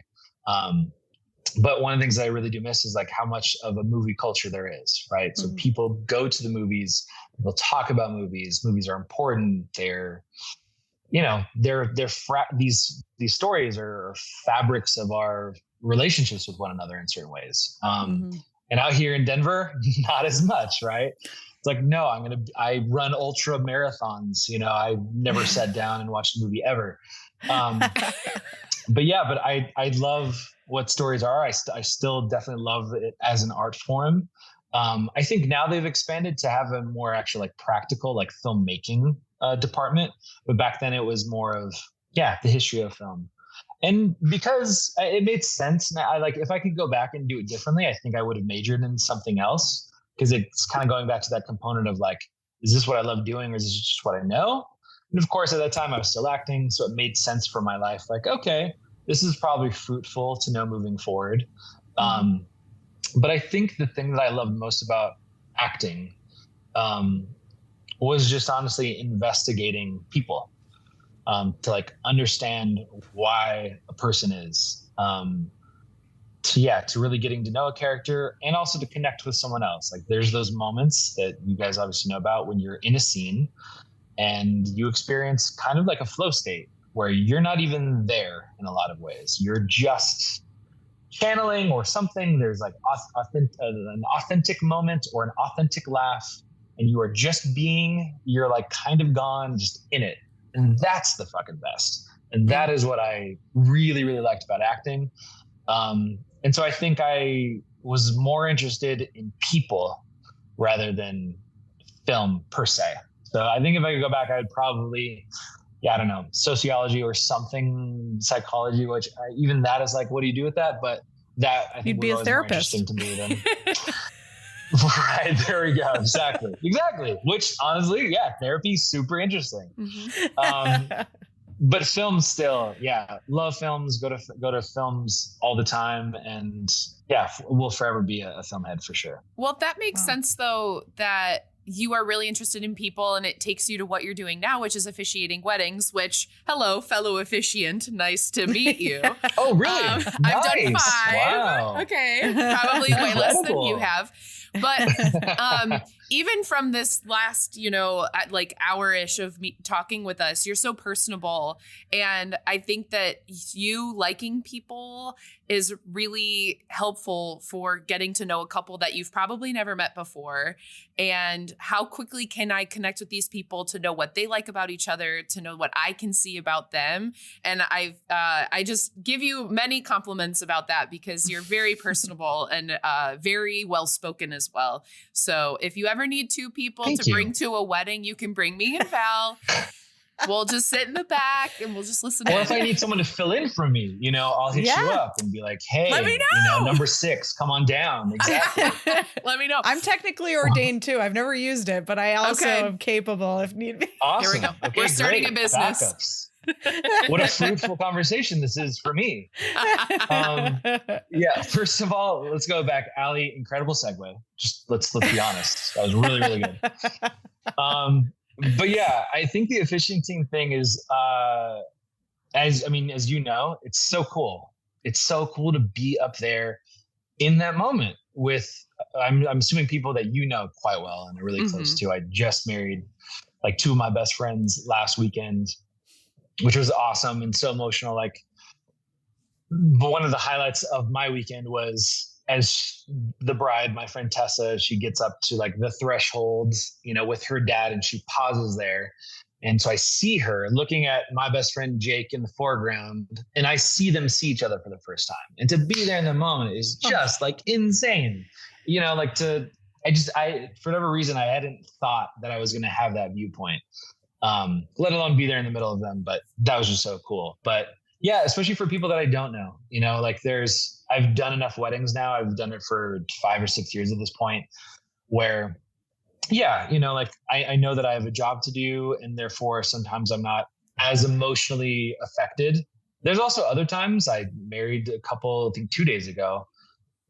But one of the things that I really do miss is like how much of a movie culture there is, right? So people go to the movies, people talk about movies. Movies are important. They're, these stories are fabrics of our relationships with one another in certain ways. And out here in Denver, not as much, right? It's like, no, I run ultra marathons. I never sat down and watched a movie ever. But I love what stories are. I still definitely love it as an art form. I think now they've expanded to have a more actual like practical like filmmaking department. But back then it was more of, the history of film. And because it made sense, if I could go back and do it differently, I think I would have majored in something else, because it's kind of going back to that component of like, is this what I love doing, or is this just what I know? And of course, at that time I was still acting, so it made sense for my life. Like, okay, this is probably fruitful to know moving forward. But I think the thing that I loved most about acting was just honestly investigating people. To like understand why a person is, to really getting to know a character, and also to connect with someone else. Like there's those moments that you guys obviously know about when you're in a scene and you experience kind of like a flow state where you're not even there in a lot of ways. You're just channeling or something. There's like an authentic moment or an authentic laugh, and you are just you're like kind of gone, just in it. And that's the fucking best. And that is what I really, really liked about acting. And so I think I was more interested in people rather than film per se. So I think if I could go back, I would probably, I don't know, sociology or something, psychology, which even that is like, what do you do with that? But that I think you'd be a therapist. More interesting to me than right, there we go. Exactly. Which honestly, therapy is super interesting. But film still, love films. Go to films all the time, and will forever be a film head for sure. Well, that makes sense though, that you are really interested in people, and it takes you to what you're doing now, which is officiating weddings. Which, hello, fellow officiant, nice to meet you. Oh, really? Nice. I've done 5. Wow. Okay, probably way less than you have. But even from this last, like hour-ish of me talking with us, you're so personable. And I think that you liking people is really helpful for getting to know a couple that you've probably never met before. And how quickly can I connect with these people to know what they like about each other, to know what I can see about them. And I just give you many compliments about that, because you're very personable and very well-spoken as well. So if you ever need 2 people bring to a wedding, you can bring me and Val. We'll just sit in the back and we'll just listen. Or if I need someone to fill in for me, I'll hit you up and be like, hey, let me know. Number 6, come on down. Exactly. Let me know. I'm technically ordained too. I've never used it, but I also am capable if need be. Awesome. Here we go. Okay, we're starting a business. Backups. What a fruitful conversation this is for me. First of all, let's go back. Allie, incredible segue. Just let's be honest. That was really, really good. But I think the officiating thing is, as you know, it's so cool. It's so cool to be up there in that moment with, I'm assuming people that you know quite well and are really close to. I just married like 2 of my best friends last weekend, which was awesome and so emotional. Like one of the highlights of my weekend was, as the bride, my friend Tessa, she gets up to like the threshold, with her dad, and she pauses there And so I see her looking at my best friend Jake in the foreground, and I see them see each other for the first time. And to be there in the moment is just like insane. You know, like I for whatever reason, I hadn't thought that I was going to have that viewpoint, let alone be there in the middle of them. But that was just so cool. But yeah, especially for people that I don't know, you know, like I've done enough weddings now. I've done it for 5 or 6 years at this point where, yeah, you know, like I know that I have a job to do, and therefore sometimes I'm not as emotionally affected. There's also other times I married a couple, I think 2 days ago,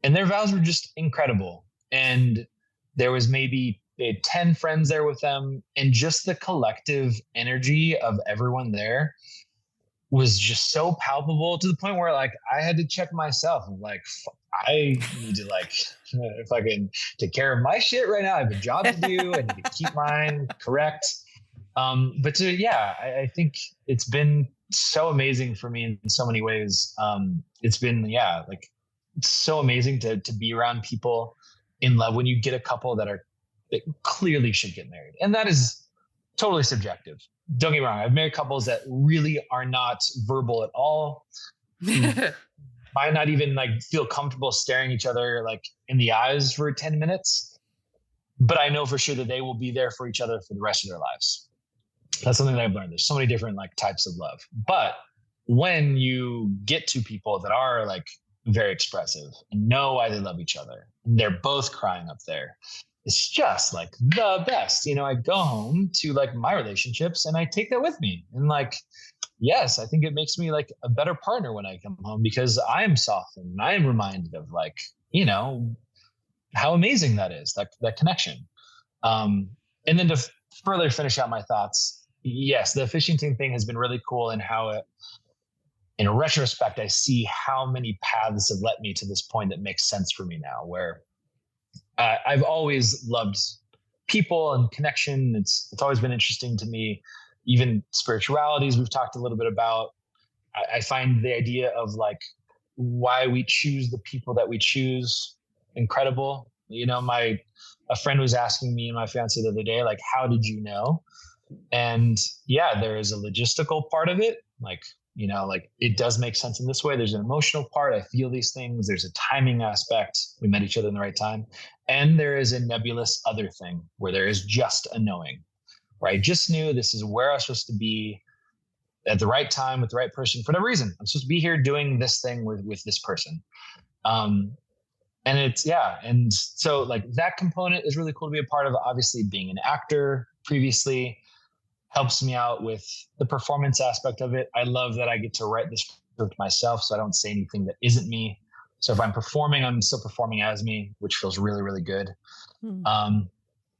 and their vows were just incredible. And there was maybe they had 10 friends there with them, and just the collective energy of everyone there was just so palpable to the point where like I had to check myself. I'm like, I need to like, if I can take care of my shit right now, I have a job to do. I need to keep mine correct. I think it's been so amazing for me in so many ways. It's been, like so amazing to be around people in love when you get a couple that clearly should get married. And that is totally subjective. Don't get me wrong. I've married couples that really are not verbal at all. Might not even like feel comfortable staring each other like in the eyes for 10 minutes. But I know for sure that they will be there for each other for the rest of their lives. That's something that I've learned. There's so many different like types of love. But when you get to people that are like very expressive and know why they love each other, and they're both crying up there, it's just like the best. You know, I go home to like my relationships and I take that with me. And like, yes, I think it makes me like a better partner when I come home because I am softened and I am reminded of like, you know, how amazing that is, like that connection. And then to further finish out my thoughts, yes, the officiating thing has been really cool and how it, in retrospect, I see how many paths have led me to this point that makes sense for me now, where I've always loved people and connection. It's always been interesting to me. Even spiritualities we've talked a little bit about. I find the idea of like why we choose the people that we choose incredible. You know, a friend was asking me and my fiance the other day, like, how did you know? And yeah, there is a logistical part of it. Like, you know, like it does make sense in this way. There's an emotional part. I feel these things. There's a timing aspect. We met each other in the right time. And there is a nebulous other thing where there is just a knowing, where I just knew this is where I was supposed to be at the right time with the right person for whatever reason. I'm supposed to be here doing this thing with this person. And it's, and so like that component is really cool to be a part of. Obviously being an actor previously helps me out with the performance aspect of it. I love that I get to write this script myself, so I don't say anything that isn't me. So if I'm performing, I'm still performing as me, which feels really, really good. And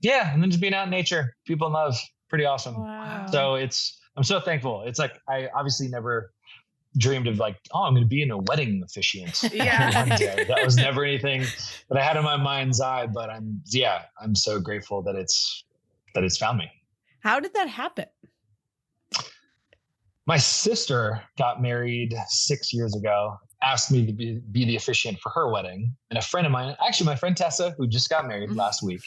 then just being out in nature, people in love, pretty awesome. Wow. So I'm so thankful. It's like, I obviously never dreamed of like, I'm going to be in a wedding officiant. Yeah. One day. That was never anything that I had in my mind's eye, but I'm so grateful that it's found me. How did that happen? My sister got married 6 years ago, asked me to be the officiant for her wedding. And a friend of mine, actually my friend Tessa, who just got married last week,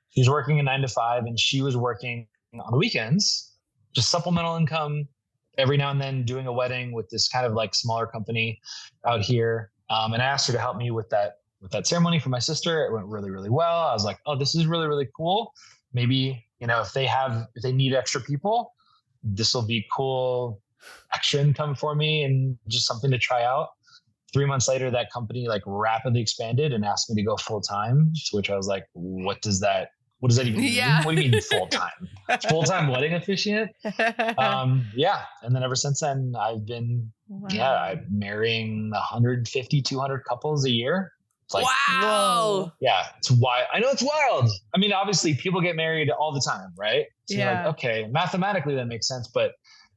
she's working a 9 to 5 and she was working on the weekends, just supplemental income every now and then doing a wedding with this kind of like smaller company out here. And I asked her to help me with that ceremony for my sister. It went really, really well. I was like, oh, this is really, really cool. Maybe, you know, if they need extra people, this will be cool extra income for me and just something to try out. 3 months later, that company like rapidly expanded and asked me to go full time, to which I was like, what does that even mean? Yeah. What do you mean full time? Full time wedding officiant? And then ever since then, I've been, I'm marrying 150, 200 couples a year. It's like, wow. Yeah, it's wild. I know it's wild. I mean, obviously people get married all the time, right? So you're like, okay, mathematically that makes sense, but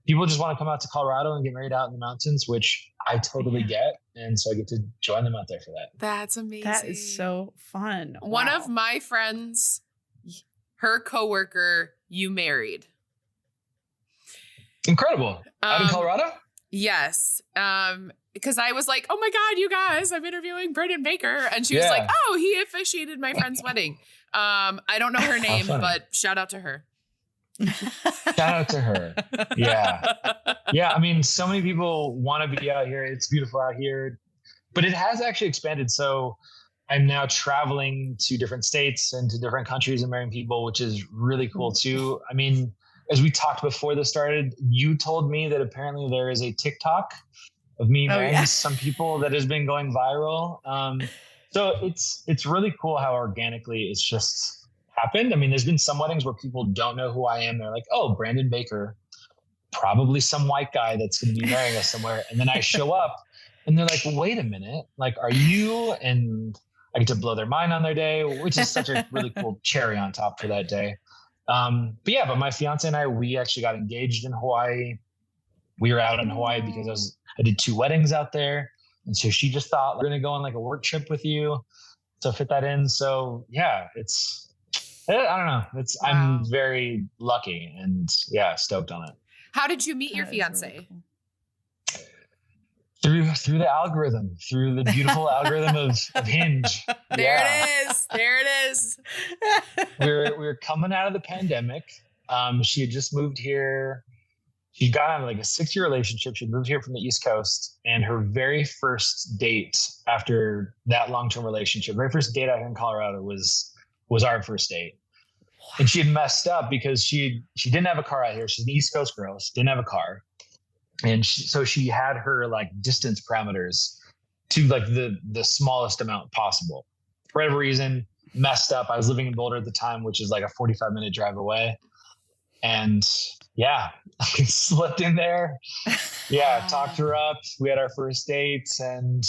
people just want to come out to Colorado and get married out in the mountains, which I totally get. And so I get to join them out there for that. That's amazing. That is so fun. One of my friends, her coworker, you married. Incredible. Out in Colorado? Yes. Because I was like, oh my God, you guys, I'm interviewing Brendan Baker. And she was like, oh, he officiated my friend's wedding. I don't know her name, but shout out to her. Shout out to her. Yeah. Yeah. I mean, so many people want to be out here. It's beautiful out here, but it has actually expanded. So I'm now traveling to different states and to different countries and marrying people, which is really cool too. I mean, as we talked before this started, you told me that apparently there is a TikTok of me marrying some people that has been going viral. So it's really cool how organically it's just happened. I mean, there's been some weddings where people don't know who I am. They're like, oh, Brandon Baker, probably some white guy that's going to be marrying us somewhere. And then I show up and they're like, well, wait a minute, like, are you? And I get to blow their mind on their day, which is such a really cool cherry on top for that day. But my fiance and we actually got engaged in Hawaii. We were out in Hawaii because I did 2 weddings out there. And so she just thought, we're going to go on like a work trip with you to fit that in. So yeah, I don't know. I'm very lucky and stoked on it. How did you meet your fiance? Really cool. Through the algorithm, through the beautiful algorithm of Hinge. There it is. We were coming out of the pandemic. She had just moved here. She got on like a 6-year relationship. She moved here from the East Coast, and her very first date after that long-term relationship, very first date out here in Colorado was our first date. And she had messed up because she didn't have a car out here. She's an East Coast girl. She didn't have a car. And so she had her like distance parameters to like the smallest amount possible. For whatever reason, messed up. I was living in Boulder at the time, which is like a 45-minute drive away. And I slipped in there. Talked her up. We had our first dates, and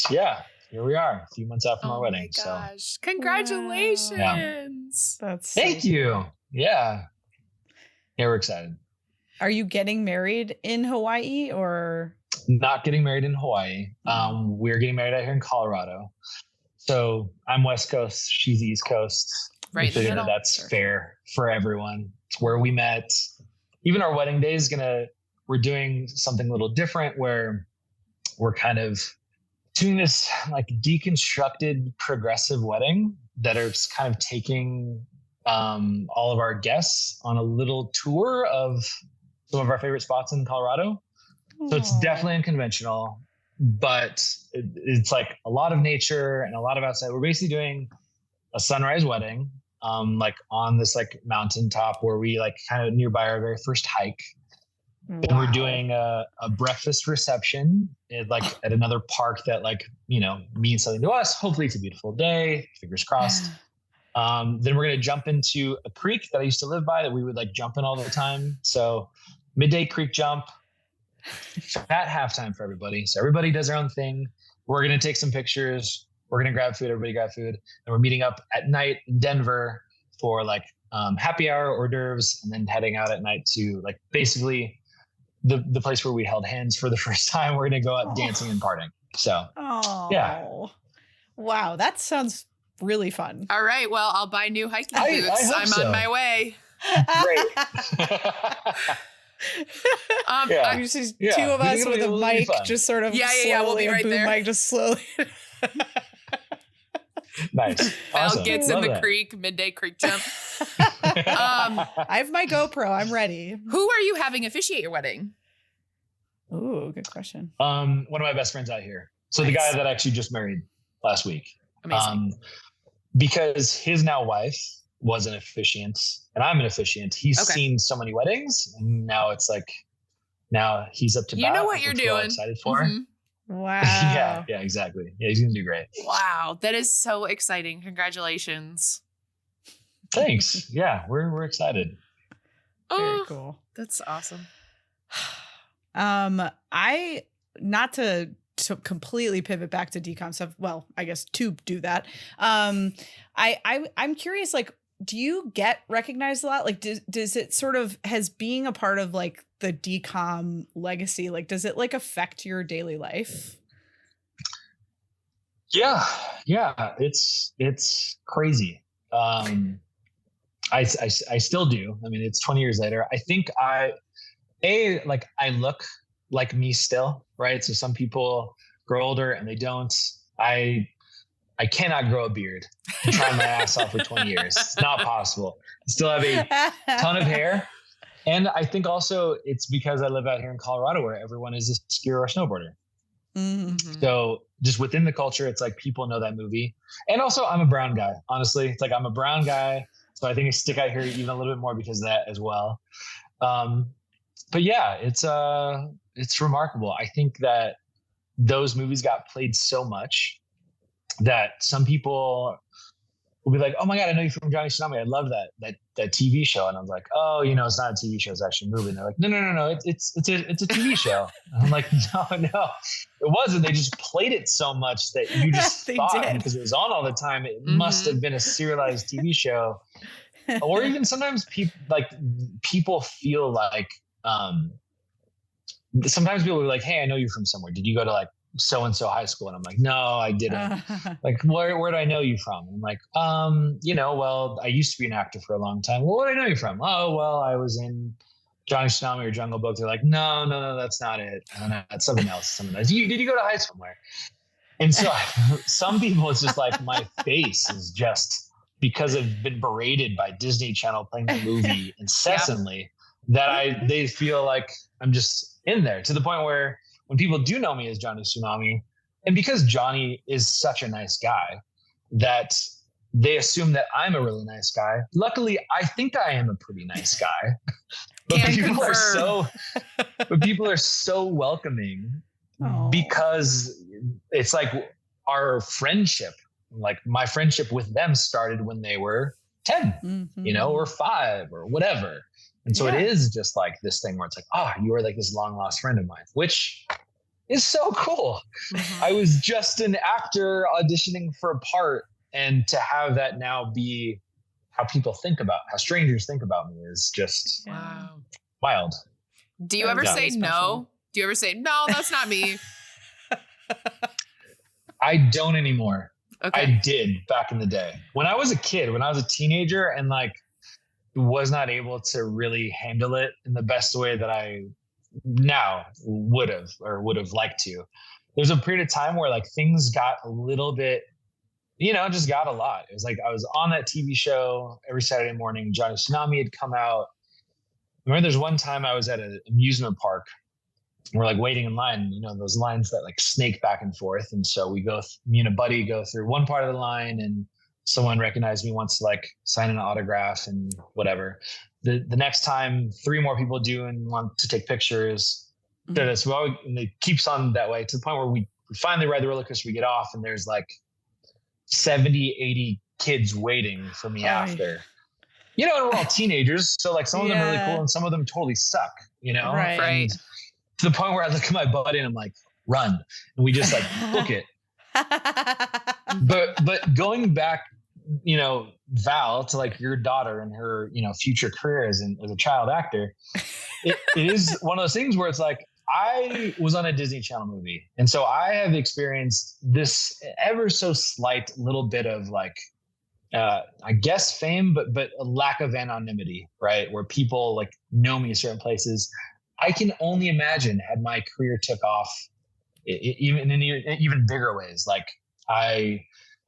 here we are, a few months out from our wedding. Oh my gosh. So congratulations. That's Thank you. Yeah, we're excited. Are you getting married in Hawaii or? Not getting married in Hawaii. We're getting married out here in Colorado. So I'm West Coast. She's East Coast. Right. We figured that's fair for everyone. It's where we met. Even our wedding day is we're doing something a little different where we're kind of doing this like deconstructed progressive wedding that is kind of taking all of our guests on a little tour of some of our favorite spots in Colorado. So it's definitely unconventional, but it's like a lot of nature and a lot of outside. We're basically doing a sunrise wedding, like on this like mountaintop where we like kind of nearby our very first hike. Wow. And we're doing a breakfast reception at another park that means something to us. Hopefully it's a beautiful day, fingers crossed. Then we're going to jump into a creek that I used to live by that we would like jump in all the time. So midday creek jump at halftime for everybody. So everybody does their own thing. We're going to take some pictures. We're going to grab food. Everybody grab food. And we're meeting up at night in Denver for happy hour, hors d'oeuvres, and then heading out at night to basically the place where we held hands for the first time. We're going to go out dancing and partying. So, Wow. That sounds really fun. All right. Well, I'll buy new hiking boots. I'm on my way. Great. Two of us with a mic, just sort of we'll be right there. Mic just slowly. Nice. Val Awesome. gets in the creek, midday creek jump. I have my GoPro. I'm ready. Who are you having officiate your wedding? Ooh, good question. One of my best friends out here. So the guy that actually just married last week. Amazing. Because his now wife was an officiant and I'm an officiant. He's seen so many weddings, and now it's now he's up to bat. You know what you're doing. I'm excited for. Mm-hmm. Wow. Yeah, exactly. Yeah, he's gonna do great. Wow, that is so exciting! Congratulations. Thanks. Yeah, we're excited. Very cool. That's awesome. I not to completely pivot back to decom stuff. Well, I guess to do that. I'm curious, do you get recognized a lot? Does it sort of, has being a part of the decom legacy, does it affect your daily life? Yeah. It's crazy. I still do. I mean, it's 20 years later. I think I look like me still, right? So some people grow older and they don't. I cannot grow a beard. I'm trying my ass off for 20 years. It's not possible. I still have a ton of hair. And I think also it's because I live out here in Colorado where everyone is a skier or a snowboarder. Mm-hmm. So just within the culture, it's like people know that movie. And also I'm a brown guy, honestly. It's like I'm a brown guy. So I think I stick out here even a little bit more because of that as well. But yeah, it's remarkable. I think that those movies got played so much that some people will be like, "Oh my God, I know you from Johnny Tsunami. I love that TV show." And I was like, "Oh, it's not a TV show. It's actually a movie." And they're like, "No. It's a TV show." And I'm like, no, it wasn't. They just played it so much that you just thought because it was on all the time, it must have been a serialized TV show. Or even sometimes people feel like, sometimes people are like, "Hey, I know you from somewhere. Did you go to like so-and-so high school?" And I'm like, "No, I didn't." Like, where do I know you from? And I'm like, well, I used to be an actor for a long time. Well, where do I know you from? Oh, well, I was in Johnny Tsunami or Jungle Book. They're like, no, that's not it. No, that's something else. Did you go to high school somewhere? And so some people, it's just like my face is just, because I've been berated by Disney Channel playing the movie incessantly, that they feel like I'm just in there, to the point where when people do know me as Johnny Tsunami, and because Johnny is such a nice guy, that they assume that I'm a really nice guy. Luckily, I think I am a pretty nice guy. But people are so welcoming. Aww. Because it's like our friendship, like my friendship with them started when they were 10, or 5 or whatever. And so it is just like this thing where it's like, you are like this long lost friend of mine, which is so cool. I was just an actor auditioning for a part, and to have that now be how strangers think about me is just wild. Do you ever say no? Do you ever say, "No, that's not me"? I don't anymore. Okay. I did back in the day. When I was a kid, when I was a teenager and like was not able to really handle it in the best way that I now would have liked to. There's a period of time where like things got a little bit, just got a lot. It was like I was on that TV show every Saturday morning. Johnny Tsunami had come out. I remember there's one time I was at an amusement park. We're like waiting in line, those lines that like snake back and forth. And so me and a buddy go through one part of the line, and someone recognized me, wants to like sign an autograph and whatever. The next time 3 more people do and want to take pictures. And it keeps on that way to the point where we finally ride the roller coaster, we get off, and there's like 70, 80 kids waiting for me after. And we're all teenagers. So like some of them are really cool and some of them totally suck, Right. And to the point where I look at my buddy and I'm like, "Run." And we just like book it. But going back, Val, to like your daughter and her, future career as a child actor, it is one of those things where it's like, I was on a Disney Channel movie. And so I have experienced this ever so slight little bit of like, I guess fame, but a lack of anonymity, right? Where people like know me in certain places. I can only imagine had my career took off even in even bigger ways. Like I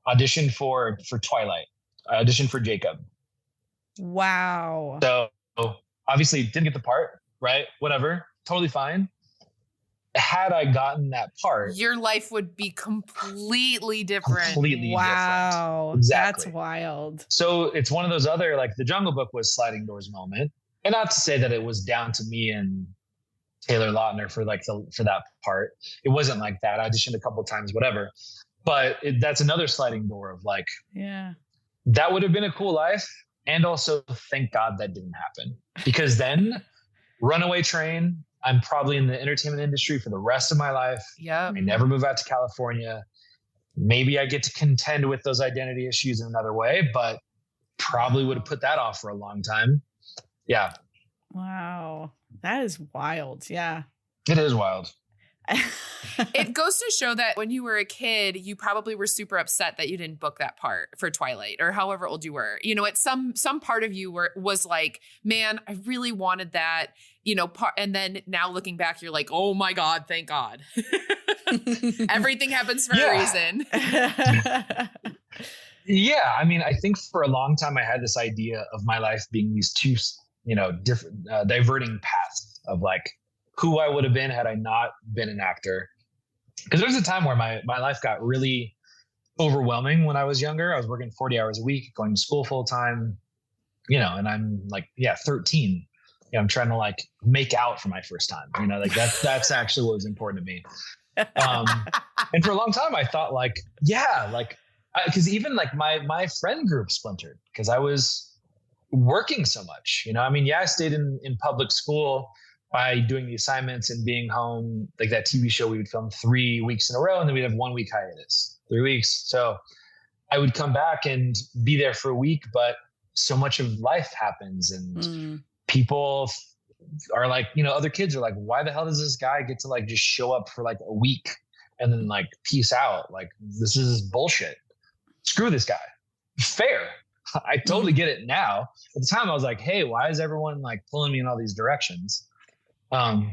auditioned for Twilight. I auditioned for Jacob. Wow. So obviously didn't get the part, right? Whatever. Totally fine. Had I gotten that part, your life would be completely different. Wow. Different. Exactly. That's wild. So it's one of those other, like the Jungle Book was sliding doors moment. And not to say that it was down to me and Taylor Lautner for that part. It wasn't like that. I auditioned a couple of times, whatever. But that's another sliding door of like, that would have been a cool life. And also thank God that didn't happen, because then Runaway Train, I'm probably in the entertainment industry for the rest of my life. Yeah. I never move out to California. Maybe I get to contend with those identity issues in another way, but probably would have put that off for a long time. Yeah. Wow. That is wild. Yeah. It is wild. It goes to show that when you were a kid, you probably were super upset that you didn't book that part for Twilight or however old you were. At some part of you was like, man, I really wanted that, part. And then now looking back, you're like, oh my God, thank God. Everything happens for a reason. Yeah. I mean, I think for a long time I had this idea of my life being these two diverting paths of like who I would have been had I not been an actor. Because there was a time where my life got really overwhelming when I was younger. I was working 40 hours a week, going to school full time, and I'm like, 13. I'm trying to like make out for my first time, like that's actually what was important to me. And for a long time I thought like, because even like my friend group splintered because I was working so much, I stayed in public school by doing the assignments and being home. Like that TV show, we would film 3 weeks in a row and then we'd have 1 week hiatus, 3 weeks. So I would come back and be there for a week, but so much of life happens and people are like, other kids are like, why the hell does this guy get to like just show up for like a week and then like peace out? Like, this is bullshit. Screw this guy. Fair. I totally get it now. At the time I was like, hey, why is everyone like pulling me in all these directions? But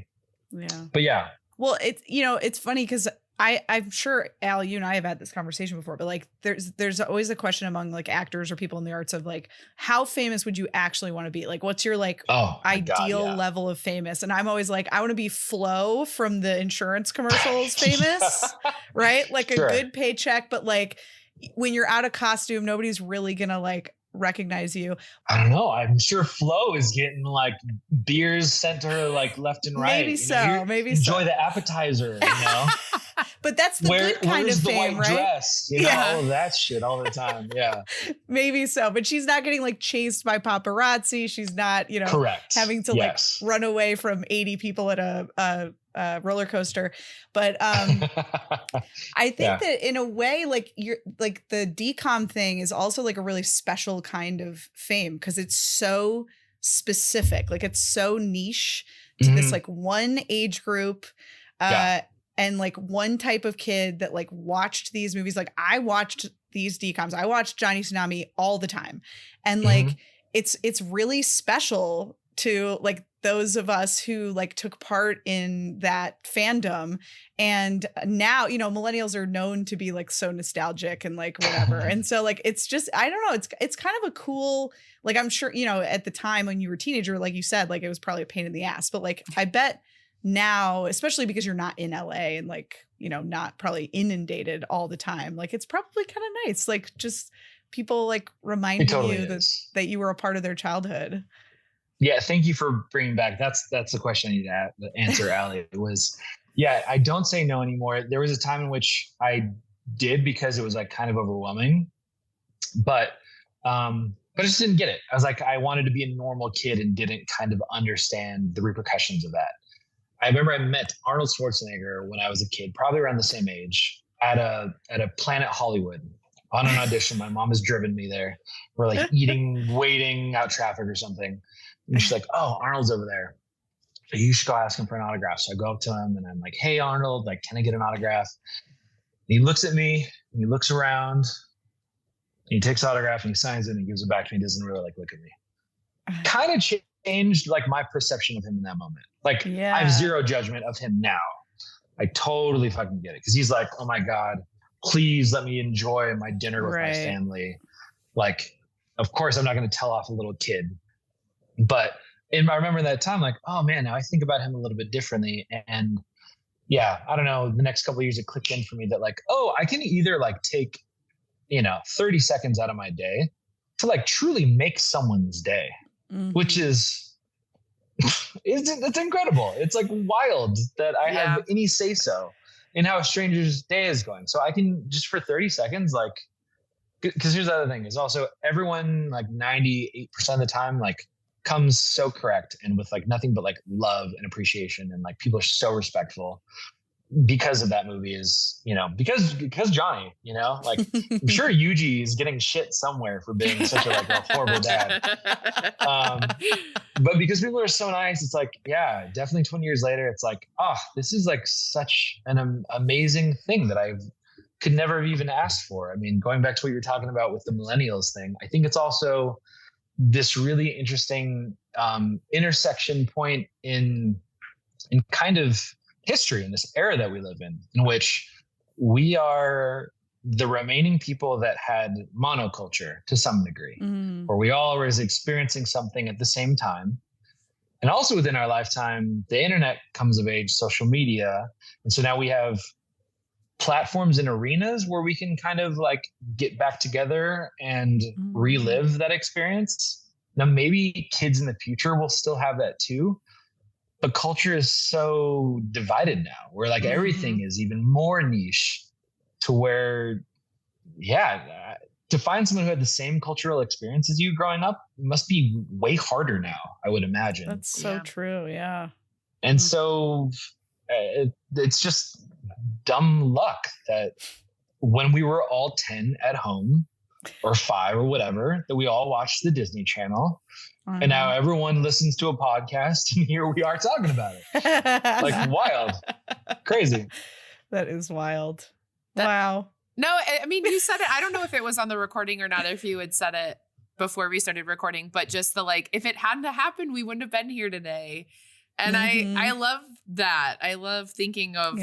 yeah. Well, it's funny because I'm sure, Allie, you and I have had this conversation before, but like there's always a question among like actors or people in the arts of like, how famous would you actually want to be? Like, what's your like ideal level of famous? And I'm always like, I want to be Flo from the insurance commercials famous, right? Like a good paycheck, but like when you're out of costume, nobody's really gonna like recognize you. I don't know. I'm sure Flo is getting like beers sent to her like left and right. Maybe so. Enjoy the appetizer, But that's the good kind of fame, right? Dress, all of that shit all the time. Yeah. Maybe so. But she's not getting like chased by paparazzi. She's not, correct. having to like run away from 80 people at a roller coaster. But I think that in a way, like you're like the DCOM thing is also like a really special kind of fame because it's so specific. Like it's so niche to this like one age group. And like one type of kid that like watched these movies. Like I watched these DCOMs. I watched Johnny Tsunami all the time. And like, it's really special to like those of us who like took part in that fandom. And now, millennials are known to be like so nostalgic and like whatever. And so like, it's just, I don't know. It's kind of a cool, like, I'm sure, at the time when you were a teenager, like you said, like it was probably a pain in the ass, but like, I bet now, especially because you're not in LA and like, not probably inundated all the time. Like it's probably kind of nice. Like just people like reminding you that you were a part of their childhood. Yeah. Thank you for bringing back. That's the question I need to answer, Allie. It was, I don't say no anymore. There was a time in which I did because it was like kind of overwhelming, but I just didn't get it. I was like, I wanted to be a normal kid and didn't kind of understand the repercussions of that. I remember I met Arnold Schwarzenegger when I was a kid, probably around the same age, at a Planet Hollywood on an audition. My mom has driven me there. We're like waiting out traffic or something. And she's like, oh, Arnold's over there. You should go ask him for an autograph. So I go up to him and I'm like, hey, Arnold, like, can I get an autograph? And he looks at me and he looks around and he takes the autograph and he signs it and he gives it back to me. He doesn't really like look at me. Kind of changed like my perception of him in that moment. Like I have zero judgment of him now. I totally fucking get it. Cause he's like, oh my God, please let me enjoy my dinner with my family. Like, of course I'm not going to tell off a little kid, but I remember that time, like, oh man, now I think about him a little bit differently. And I don't know, the next couple of years it clicked in for me that like, oh, I can either like take, 30 seconds out of my day to like truly make someone's day. Which is it's incredible. It's like wild that I have any say so in how a stranger's day is going. So I can just for 30 seconds, like, because here's the other thing is also everyone like 98% of the time, like comes so correct and with like nothing but like love and appreciation. And like people are so respectful because of that movie is, because Johnny, like I'm sure Yuji is getting shit somewhere for being such a horrible dad. But because people are so nice, it's like, definitely 20 years later, it's like, oh, this is like such an amazing thing that I could never have even asked for. I mean, going back to what you're talking about with the millennials thing, I think it's also this really interesting intersection point in kind of history in this era that we live in which we are the remaining people that had monoculture to some degree, where we all was experiencing something at the same time. And also within our lifetime, the internet comes of age, social media. And so now we have platforms and arenas where we can kind of like get back together and relive that experience. Now, maybe kids in the future will still have that too, but culture is so divided now where like everything is even more niche to where, to find someone who had the same cultural experience as you growing up must be way harder now, I would imagine. That's so true. Yeah. And so it's just dumb luck that when we were all 10 at home or 5 or whatever, that we all watched the Disney Channel. And now everyone listens to a podcast and here we are talking about it. Like wild, crazy. That is wild. Wow. No, I mean, you said it. I don't know if it was on the recording or not, if you had said it before we started recording, but just the like, if it hadn't happened, we wouldn't have been here today. And I love that. I love thinking of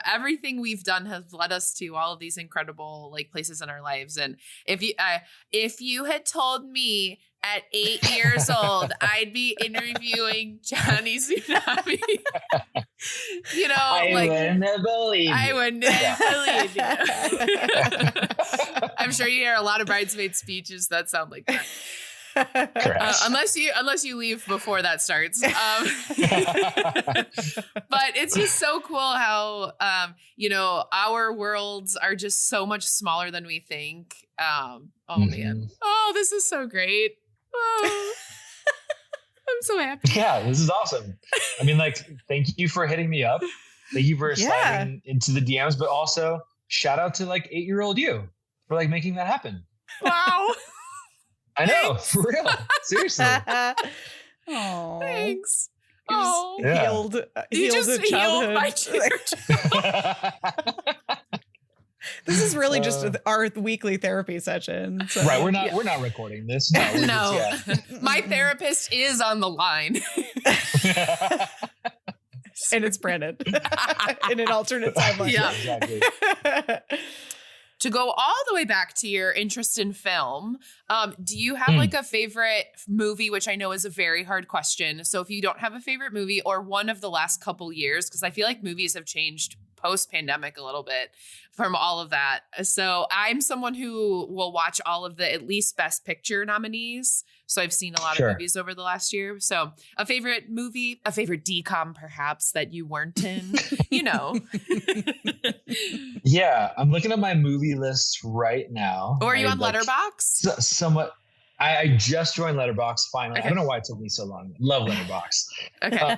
everything we've done has led us to all of these incredible like places in our lives. And if you had told me at 8 years old, I'd be interviewing Johnny Tsunami. You know, I wouldn't have believed I wouldn't have believed you. I'm sure you hear a lot of bridesmaid speeches that sound like that. Unless you leave before that starts. But it's just so cool how our worlds are just so much smaller than we think. Man. Oh, this is so great. Oh, I'm so happy. Yeah, this is awesome. I mean, like, thank you for hitting me up. Thank you for sliding into the DMs, but also shout out to like 8-year-old you for like making that happen. Wow. I know, for real. Seriously. Oh, thanks. Healed a childhood. My childhood. This is really just our weekly therapy session. So. Right, we're not recording this. No. My therapist is on the line. And it's Brandon in an alternate timeline. Yeah, exactly. To go all the way back to your interest in film, do you have like a favorite movie, which I know is a very hard question. So if you don't have a favorite movie or one of the last couple years, because I feel like movies have changed post-pandemic a little bit from all of that. So I'm someone who will watch all of the at least Best Picture nominees. So I've seen a lot of movies over the last year. So a favorite movie, a favorite DCOM perhaps that you weren't in, you know. Yeah, I'm looking at my movie list right now. Or are you on Letterboxd? Somewhat. I just joined Letterboxd finally. Okay. I don't know why it took me so long. Love Letterboxd. Okay.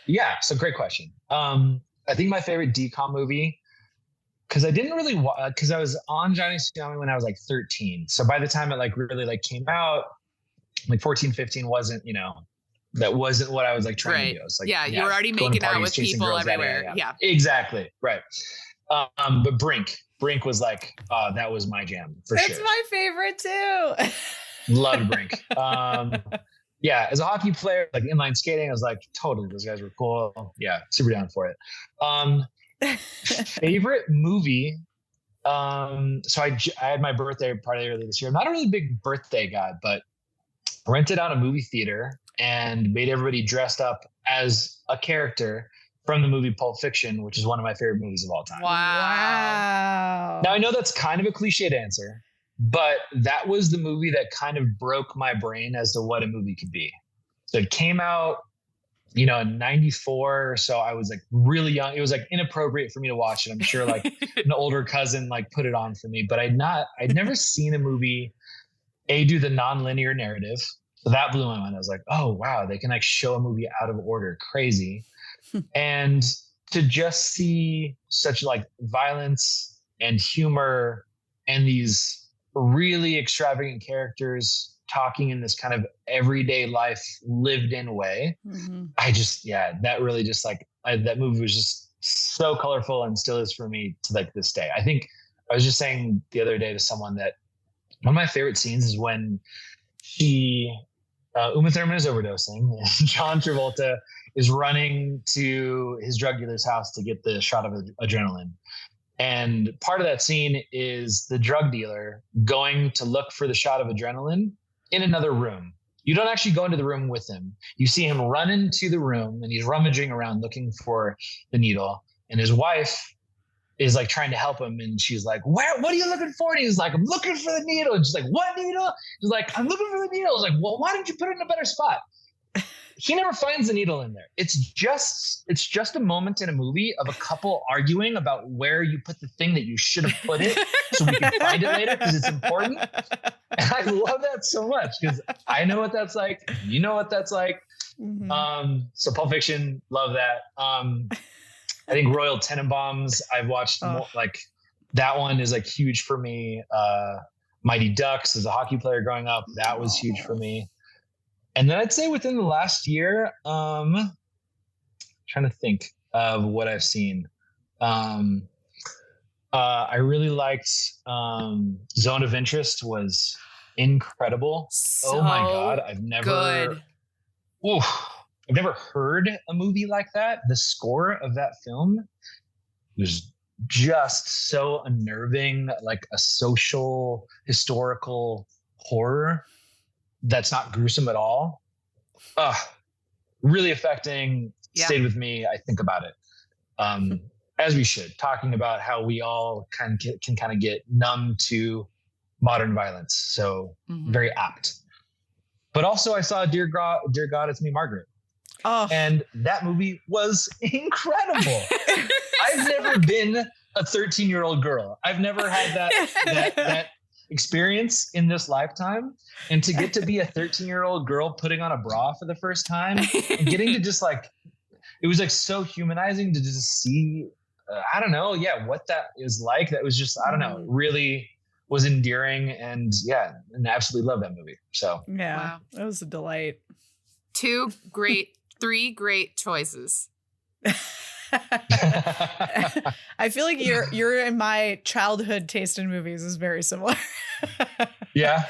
Yeah, so great question. I think my favorite DCOM movie, because I didn't really because I was on Johnny Tsunami when I was like 13. So by the time it like really like came out, like 14, 15 wasn't, that wasn't what I was like trying to do. I was like, you were already making out with people everywhere. Yeah. Exactly. Right. But Brink was like, that was my jam for sure. That's my favorite too. Loved Brink. Yeah, as a hockey player, like inline skating, I was like, totally, those guys were cool. Yeah, super down for it. Favorite movie. So I had my birthday party earlier this year. I'm not a really big birthday guy, but rented out a movie theater and made everybody dressed up as a character from the movie Pulp Fiction, which is one of my favorite movies of all time. Wow. Now I know that's kind of a cliched answer, but that was the movie that kind of broke my brain as to what a movie could be. So it came out, in 94. So I was like really young. It was like inappropriate for me to watch it. I'm sure like an older cousin like put it on for me, but I'd never seen a movie do the non-linear narrative. So that blew my mind. I was like, oh wow, they can like show a movie out of order. Crazy. And to just see such like violence and humor and these really extravagant characters talking in this kind of everyday life lived in way. I just, that really just like, that movie was just so colorful and still is for me to like this day. I think I was just saying the other day to someone that one of my favorite scenes is when Uma Thurman is overdosing and John Travolta is running to his drug dealer's house to get the shot of adrenaline. And part of that scene is the drug dealer going to look for the shot of adrenaline in another room. You don't actually go into the room with him. You see him run into the room and he's rummaging around looking for the needle. And his wife is like trying to help him. And she's like, what are you looking for? And he's like, I'm looking for the needle. And she's like, what needle? He's like, I'm looking for the needle. I was like, well, why didn't you put it in a better spot? He never finds the needle in there. It's just a moment in a movie of a couple arguing about where you put the thing that you should have put it so we can find it later because it's important. And I love that so much because I know what that's like. You know what that's like. Mm-hmm. So Pulp Fiction, love that. I think Royal Tenenbaums, I've watched like that one is like huge for me. Mighty Ducks as a hockey player growing up, that was huge for me. And then I'd say within the last year, trying to think of what I've seen. I really liked Zone of Interest was incredible. So oh my God. I've never heard a movie like that. The score of that film was just so unnerving, like a social, historical horror that's not gruesome at all. Really affecting, stayed with me. I think about it. As we should, talking about how we all can kind of get numb to modern violence. So very apt. But also I saw Dear God, It's Me, Margaret. Oh. And that movie was incredible. I've never been a 13-year-old girl. I've never had that experience in this lifetime. And to get to be a 13-year-old girl putting on a bra for the first time and getting to just like, it was like so humanizing to just see, I don't know. Yeah. What that is like. That was just, I don't know, really was endearing and absolutely love that movie. So yeah, It was a delight. 3 great choices. I feel like you're in my childhood taste in movies is very similar. Yeah.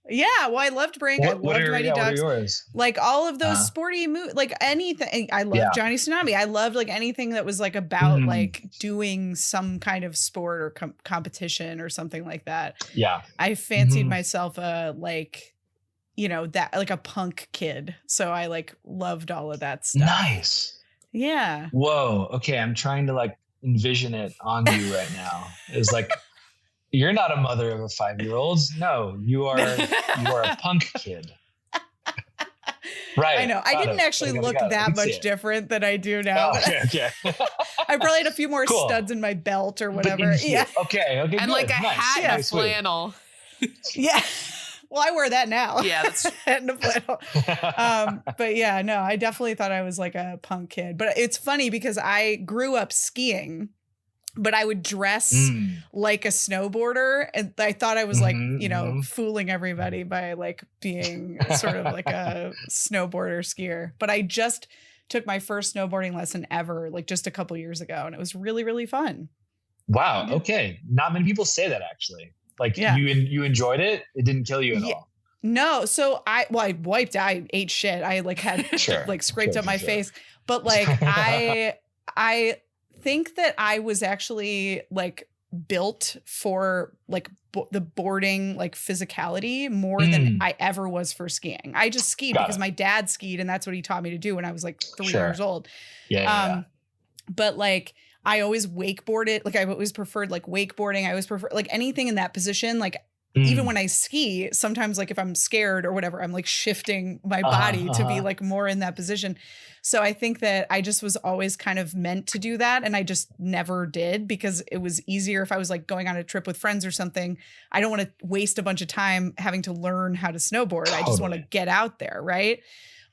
Yeah, well, I loved Mighty Ducks. What are yours? Like all of those sporty movies, like anything. I love Johnny Tsunami. I loved like anything that was like about like doing some kind of sport or competition or something like that. Yeah, I fancied myself a like, that like a punk kid. So I like loved all of that stuff. Nice. Yeah. Whoa. Okay, I'm trying to like envision it on you right now. It's like. You're not a mother of a 5-year-old. No, you are a punk kid. Right. I know. I didn't actually look that much different than I do now. Oh, okay. I probably had a few more studs in my belt or whatever. Yeah. Okay. And good. like a hat and flannel. Yeah. Well, I wear that now. Yeah, that's and a flannel. But yeah, no, I definitely thought I was like a punk kid. But it's funny because I grew up skiing. But I would dress like a snowboarder. And I thought I was like, fooling everybody by like being sort of like a snowboarder skier. But I just took my first snowboarding lesson ever, like just a couple years ago. And it was really, really fun. Wow. Okay. Not many people say that actually. Like you enjoyed it. It didn't kill you at all. No. So I wiped, I ate shit. I like had like scraped up my face. But like I think that I was actually like built for like the boarding like physicality more than I ever was for skiing. I just skied because my dad skied and that's what he taught me to do when I was like 3 years old. Yeah. But like I always wakeboarded. Like I always preferred like wakeboarding. I always prefer like anything in that position. Like even when I ski, sometimes like if I'm scared or whatever, I'm like shifting my body to be like more in that position. So I think that I just was always kind of meant to do that. And I just never did because it was easier if I was like going on a trip with friends or something. I don't want to waste a bunch of time having to learn how to snowboard. Totally. I just want to get out there. Right.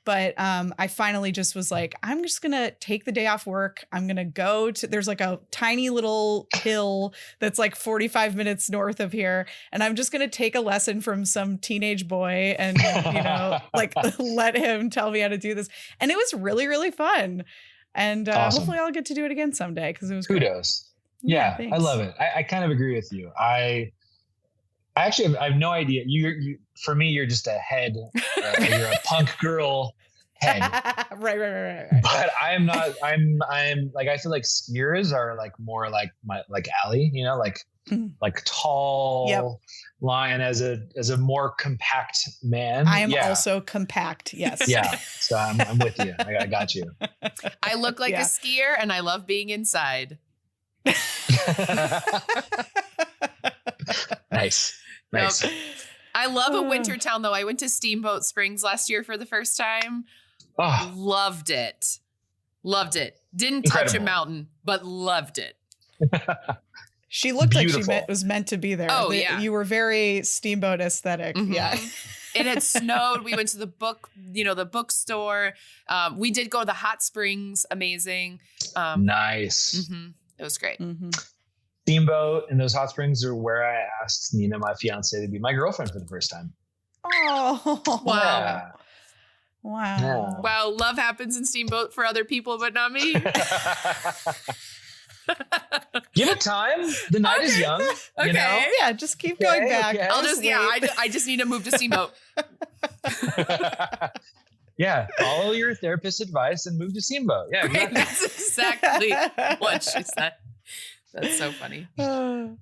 But I finally just was like, I'm just going to take the day off work. I'm going to go to, there's like a tiny little hill that's like 45 minutes north of here. And I'm just going to take a lesson from some teenage boy and, like let him tell me how to do this. And it was really, really fun. And awesome. Hopefully I'll get to do it again someday because it was kudos. Great. Yeah, I love it. I kind of agree with you. I actually have no idea. You for me, you're just a head. You're a punk girl head. Right. But I'm like, I feel like skiers are like more like Allie, you know, like tall lion as a more compact man. I am also compact. Yes. Yeah. So I'm with you. I got you. I look like a skier and I love being inside. Nice. Yep. I love a winter town though. I went to Steamboat Springs last year for the first time. Oh. Loved it. Didn't Incredible. touch a mountain, but loved it. She looked Beautiful. like she was meant to be there. Oh, yeah. You were very Steamboat aesthetic. Mm-hmm. Yeah. It had snowed. We went to the bookstore. We did go to the hot springs. Amazing. Nice. Mm-hmm. It was great. Mm-hmm. Steamboat and those hot springs are where I asked Nina, my fiance, to be my girlfriend for the first time. Oh, Wow. Yeah. Wow. Yeah. Wow. Love happens in Steamboat for other people, but not me. Give it time. The night is young. Okay. You know? Yeah, just keep going back. Okay. I'll just, I just need to move to Steamboat. Yeah. Follow your therapist's advice and move to Steamboat. Yeah. Right? Exactly. That's exactly what she said. That's so funny. Oh,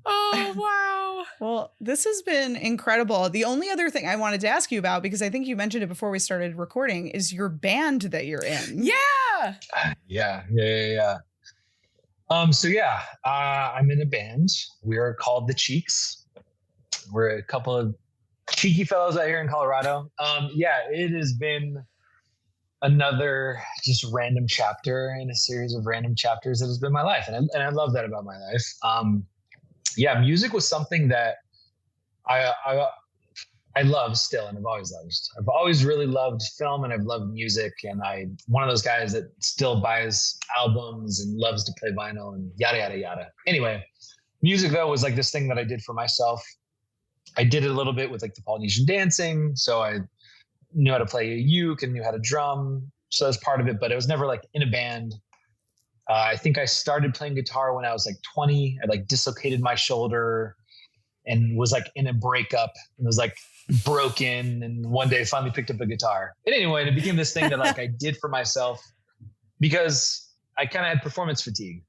wow. Well, this has been incredible. The only other thing I wanted to ask you about, because I think you mentioned it before we started recording, is your band that you're in. Yeah. Yeah. I'm in a band. We are called the Cheeks. We're a couple of cheeky fellows out here in Colorado. It has been another just random chapter in a series of random chapters that has been my life. And I love that about my life. Music was something that I love still, and I've always loved. I've always really loved film, and I've loved music, and I'm one of those guys that still buys albums and loves to play vinyl and yada, yada, yada. Anyway, music though was like this thing that I did for myself. I did it a little bit with like the Polynesian dancing. So I knew how to play a uke and knew how to drum. So that's part of it, but it was never like in a band. I think I started playing guitar when I was like 20. I like dislocated my shoulder and was like in a breakup and was like broken. And one day finally picked up a guitar. And anyway, it became this thing that like I did for myself because I kind of had performance fatigue.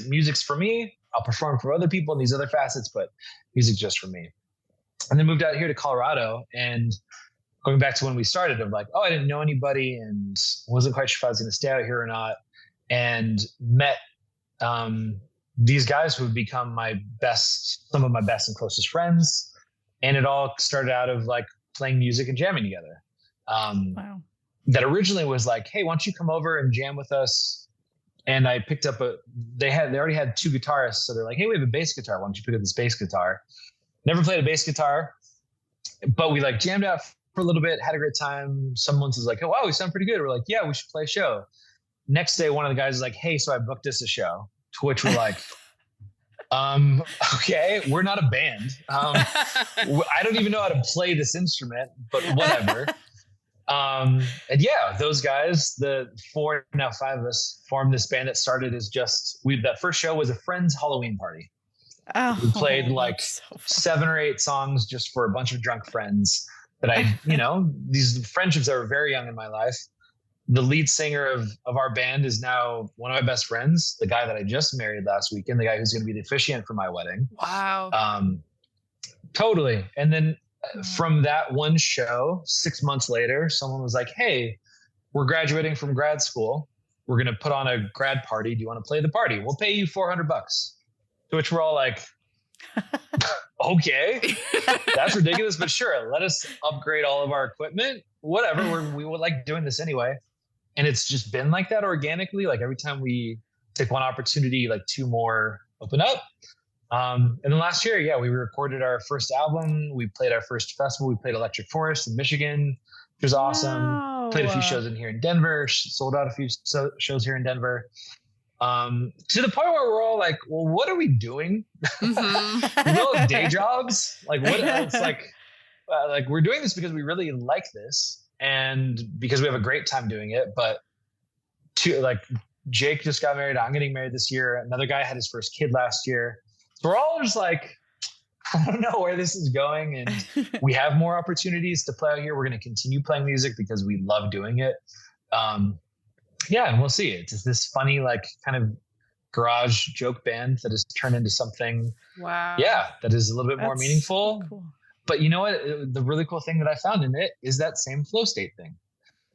Music's for me. I'll perform for other people in these other facets, but music just for me. And then moved out here to Colorado, and going back to when we started, of like, I didn't know anybody and wasn't quite sure if I was going to stay out here or not. And met these guys who have become some of my best and closest friends. And it all started out of like playing music and jamming together. Wow. That originally was like, hey, why don't you come over and jam with us? And I picked up they already had two guitarists. So they're like, hey, we have a bass guitar. Why don't you pick up this bass guitar? Never played a bass guitar, but we like jammed out for a little bit, had a great time. Someone was like, oh, wow, we sound pretty good. We're like, yeah, we should play a show. Next day, one of the guys is like, hey, so I booked us a show, to which we're like, okay, we're not a band. I don't even know how to play this instrument, but whatever. And yeah, those guys, the 5 of us, formed this band that started as that first show was a friend's Halloween party. Oh, we played like so 7 or 8 songs just for a bunch of drunk friends that these friendships that were very young in my life. The lead singer of our band is now one of my best friends, the guy that I just married last weekend, the guy who's going to be the officiant for my wedding. Wow. Totally. And then from that one show, 6 months later, someone was like, hey, we're graduating from grad school. We're going to put on a grad party. Do you want to play the party? We'll pay you $400. To which we're all like, okay, that's ridiculous, but sure. Let us upgrade all of our equipment, whatever. We would like doing this anyway. And it's just been like that organically. Like every time we take one opportunity, like 2 more open up. And then last year, we recorded our first album. We played our first festival. We played Electric Forest in Michigan, which was awesome. Wow. Played a few shows in here in Denver, sold out a few shows here in Denver. To the point where we're all like, well, what are we doing? Mm-hmm. We all have day jobs. Like what? It's like we're doing this because we really like this and because we have a great time doing it. But Jake just got married. I'm getting married this year. Another guy had his first kid last year. So we're all just like, I don't know where this is going. And we have more opportunities to play out here. We're going to continue playing music because we love doing it. Yeah, and we'll see. It's this funny, like kind of garage joke band that has turned into something. Wow. Yeah, that is a little bit more meaningful. Cool. But you know what? The really cool thing that I found in it is that same flow state thing.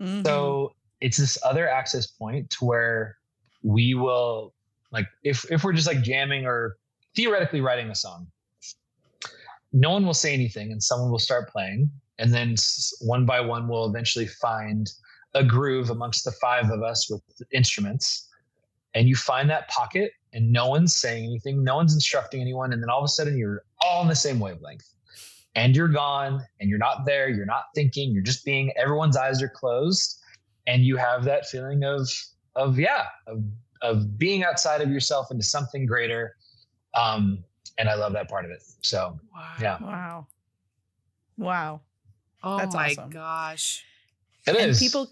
Mm-hmm. So it's this other access point to where we will, like, if we're just like jamming or theoretically writing a song, no one will say anything and someone will start playing. And then one by one, we'll eventually find a groove amongst the five of us with instruments. And you find that pocket and no one's saying anything. No one's instructing anyone. And then all of a sudden you're all on the same wavelength and you're gone and you're not there. You're not thinking, you're just being, everyone's eyes are closed. And you have that feeling of being outside of yourself into something greater. And I love that part of it. So, yeah. Wow. Oh, that's my awesome. Gosh. It is. People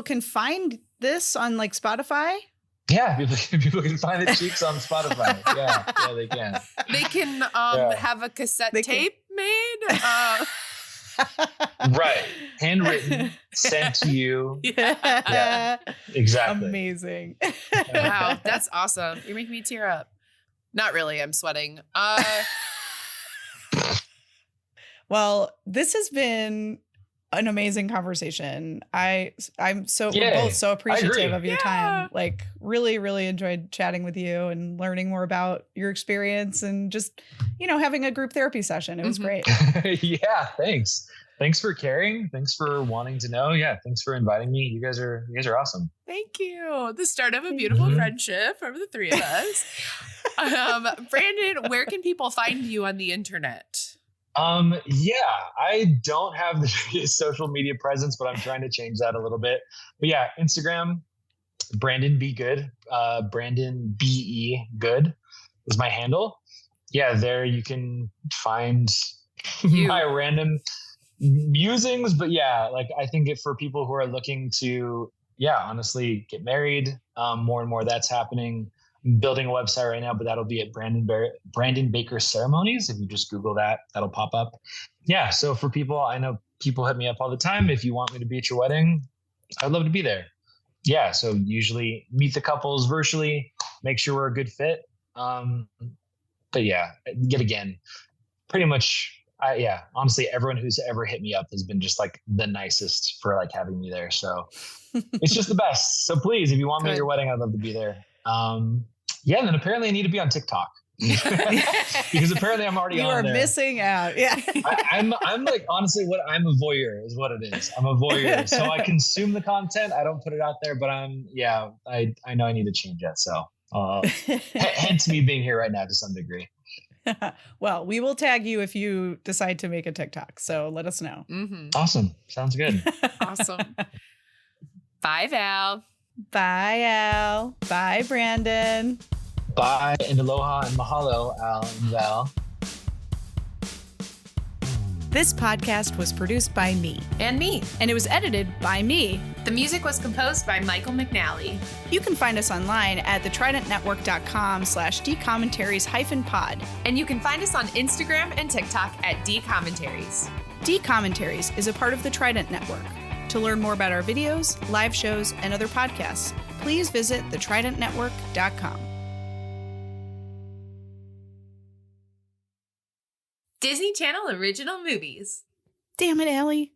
can find this on like Spotify. Yeah, people can find the cheeks on Spotify. Yeah, they can. They can have a cassette tape made. Right. Handwritten, sent to you. Yeah. Exactly. Amazing. Wow, that's awesome. You're making me tear up. Not really. I'm sweating. Well, this has been an amazing conversation. we're both so appreciative of your time. Like really, really enjoyed chatting with you and learning more about your experience and just, having a group therapy session. It was great. Yeah. Thanks for caring. Thanks for wanting to know. Yeah. Thanks for inviting me. You guys are awesome. Thank you. The start of a beautiful friendship from the three of us. Brandon, where can people find you on the internet? I don't have the biggest social media presence, but I'm trying to change that a little bit. But yeah, Instagram, Brandon Be Good, Brandon B.E. Good is my handle. Yeah, there you can find my random musings. But yeah, like I think for people who are looking to, honestly get married, more and more that's happening. I'm building a website right now, but that'll be at Brandon Baker Ceremonies. If you just Google that, that'll pop up. Yeah. So for people, I know people hit me up all the time. If you want me to be at your wedding, I'd love to be there. Yeah. So usually meet the couples virtually, make sure we're a good fit. But yeah, yet again, pretty much, honestly, everyone who's ever hit me up has been just like the nicest for like having me there. So it's just the best. So please, if you want me at your wedding, I'd love to be there. And then apparently I need to be on TikTok because apparently I'm already on there. You are missing out. Yeah. I'm like, honestly, I'm a voyeur is what it is. I'm a voyeur. So I consume the content. I don't put it out there, but I know I need to change that. So, hence me being here right now to some degree. Well, we will tag you if you decide to make a TikTok. So let us know. Mm-hmm. Awesome. Sounds good. Awesome. Bye, Val. Bye, Al. Bye, Brandon. Bye, and aloha and mahalo, Al and Val. This podcast was produced by me. And me. And it was edited by me. The music was composed by Michael McNally. You can find us online at thetridentnetwork.com/dcommentaries-pod. And you can find us on Instagram and TikTok at dcommentaries. Dcommentaries is a part of the Trident Network. To learn more about our videos, live shows, and other podcasts, please visit thetridentnetwork.com. Disney Channel original movies. Damn it, Allie.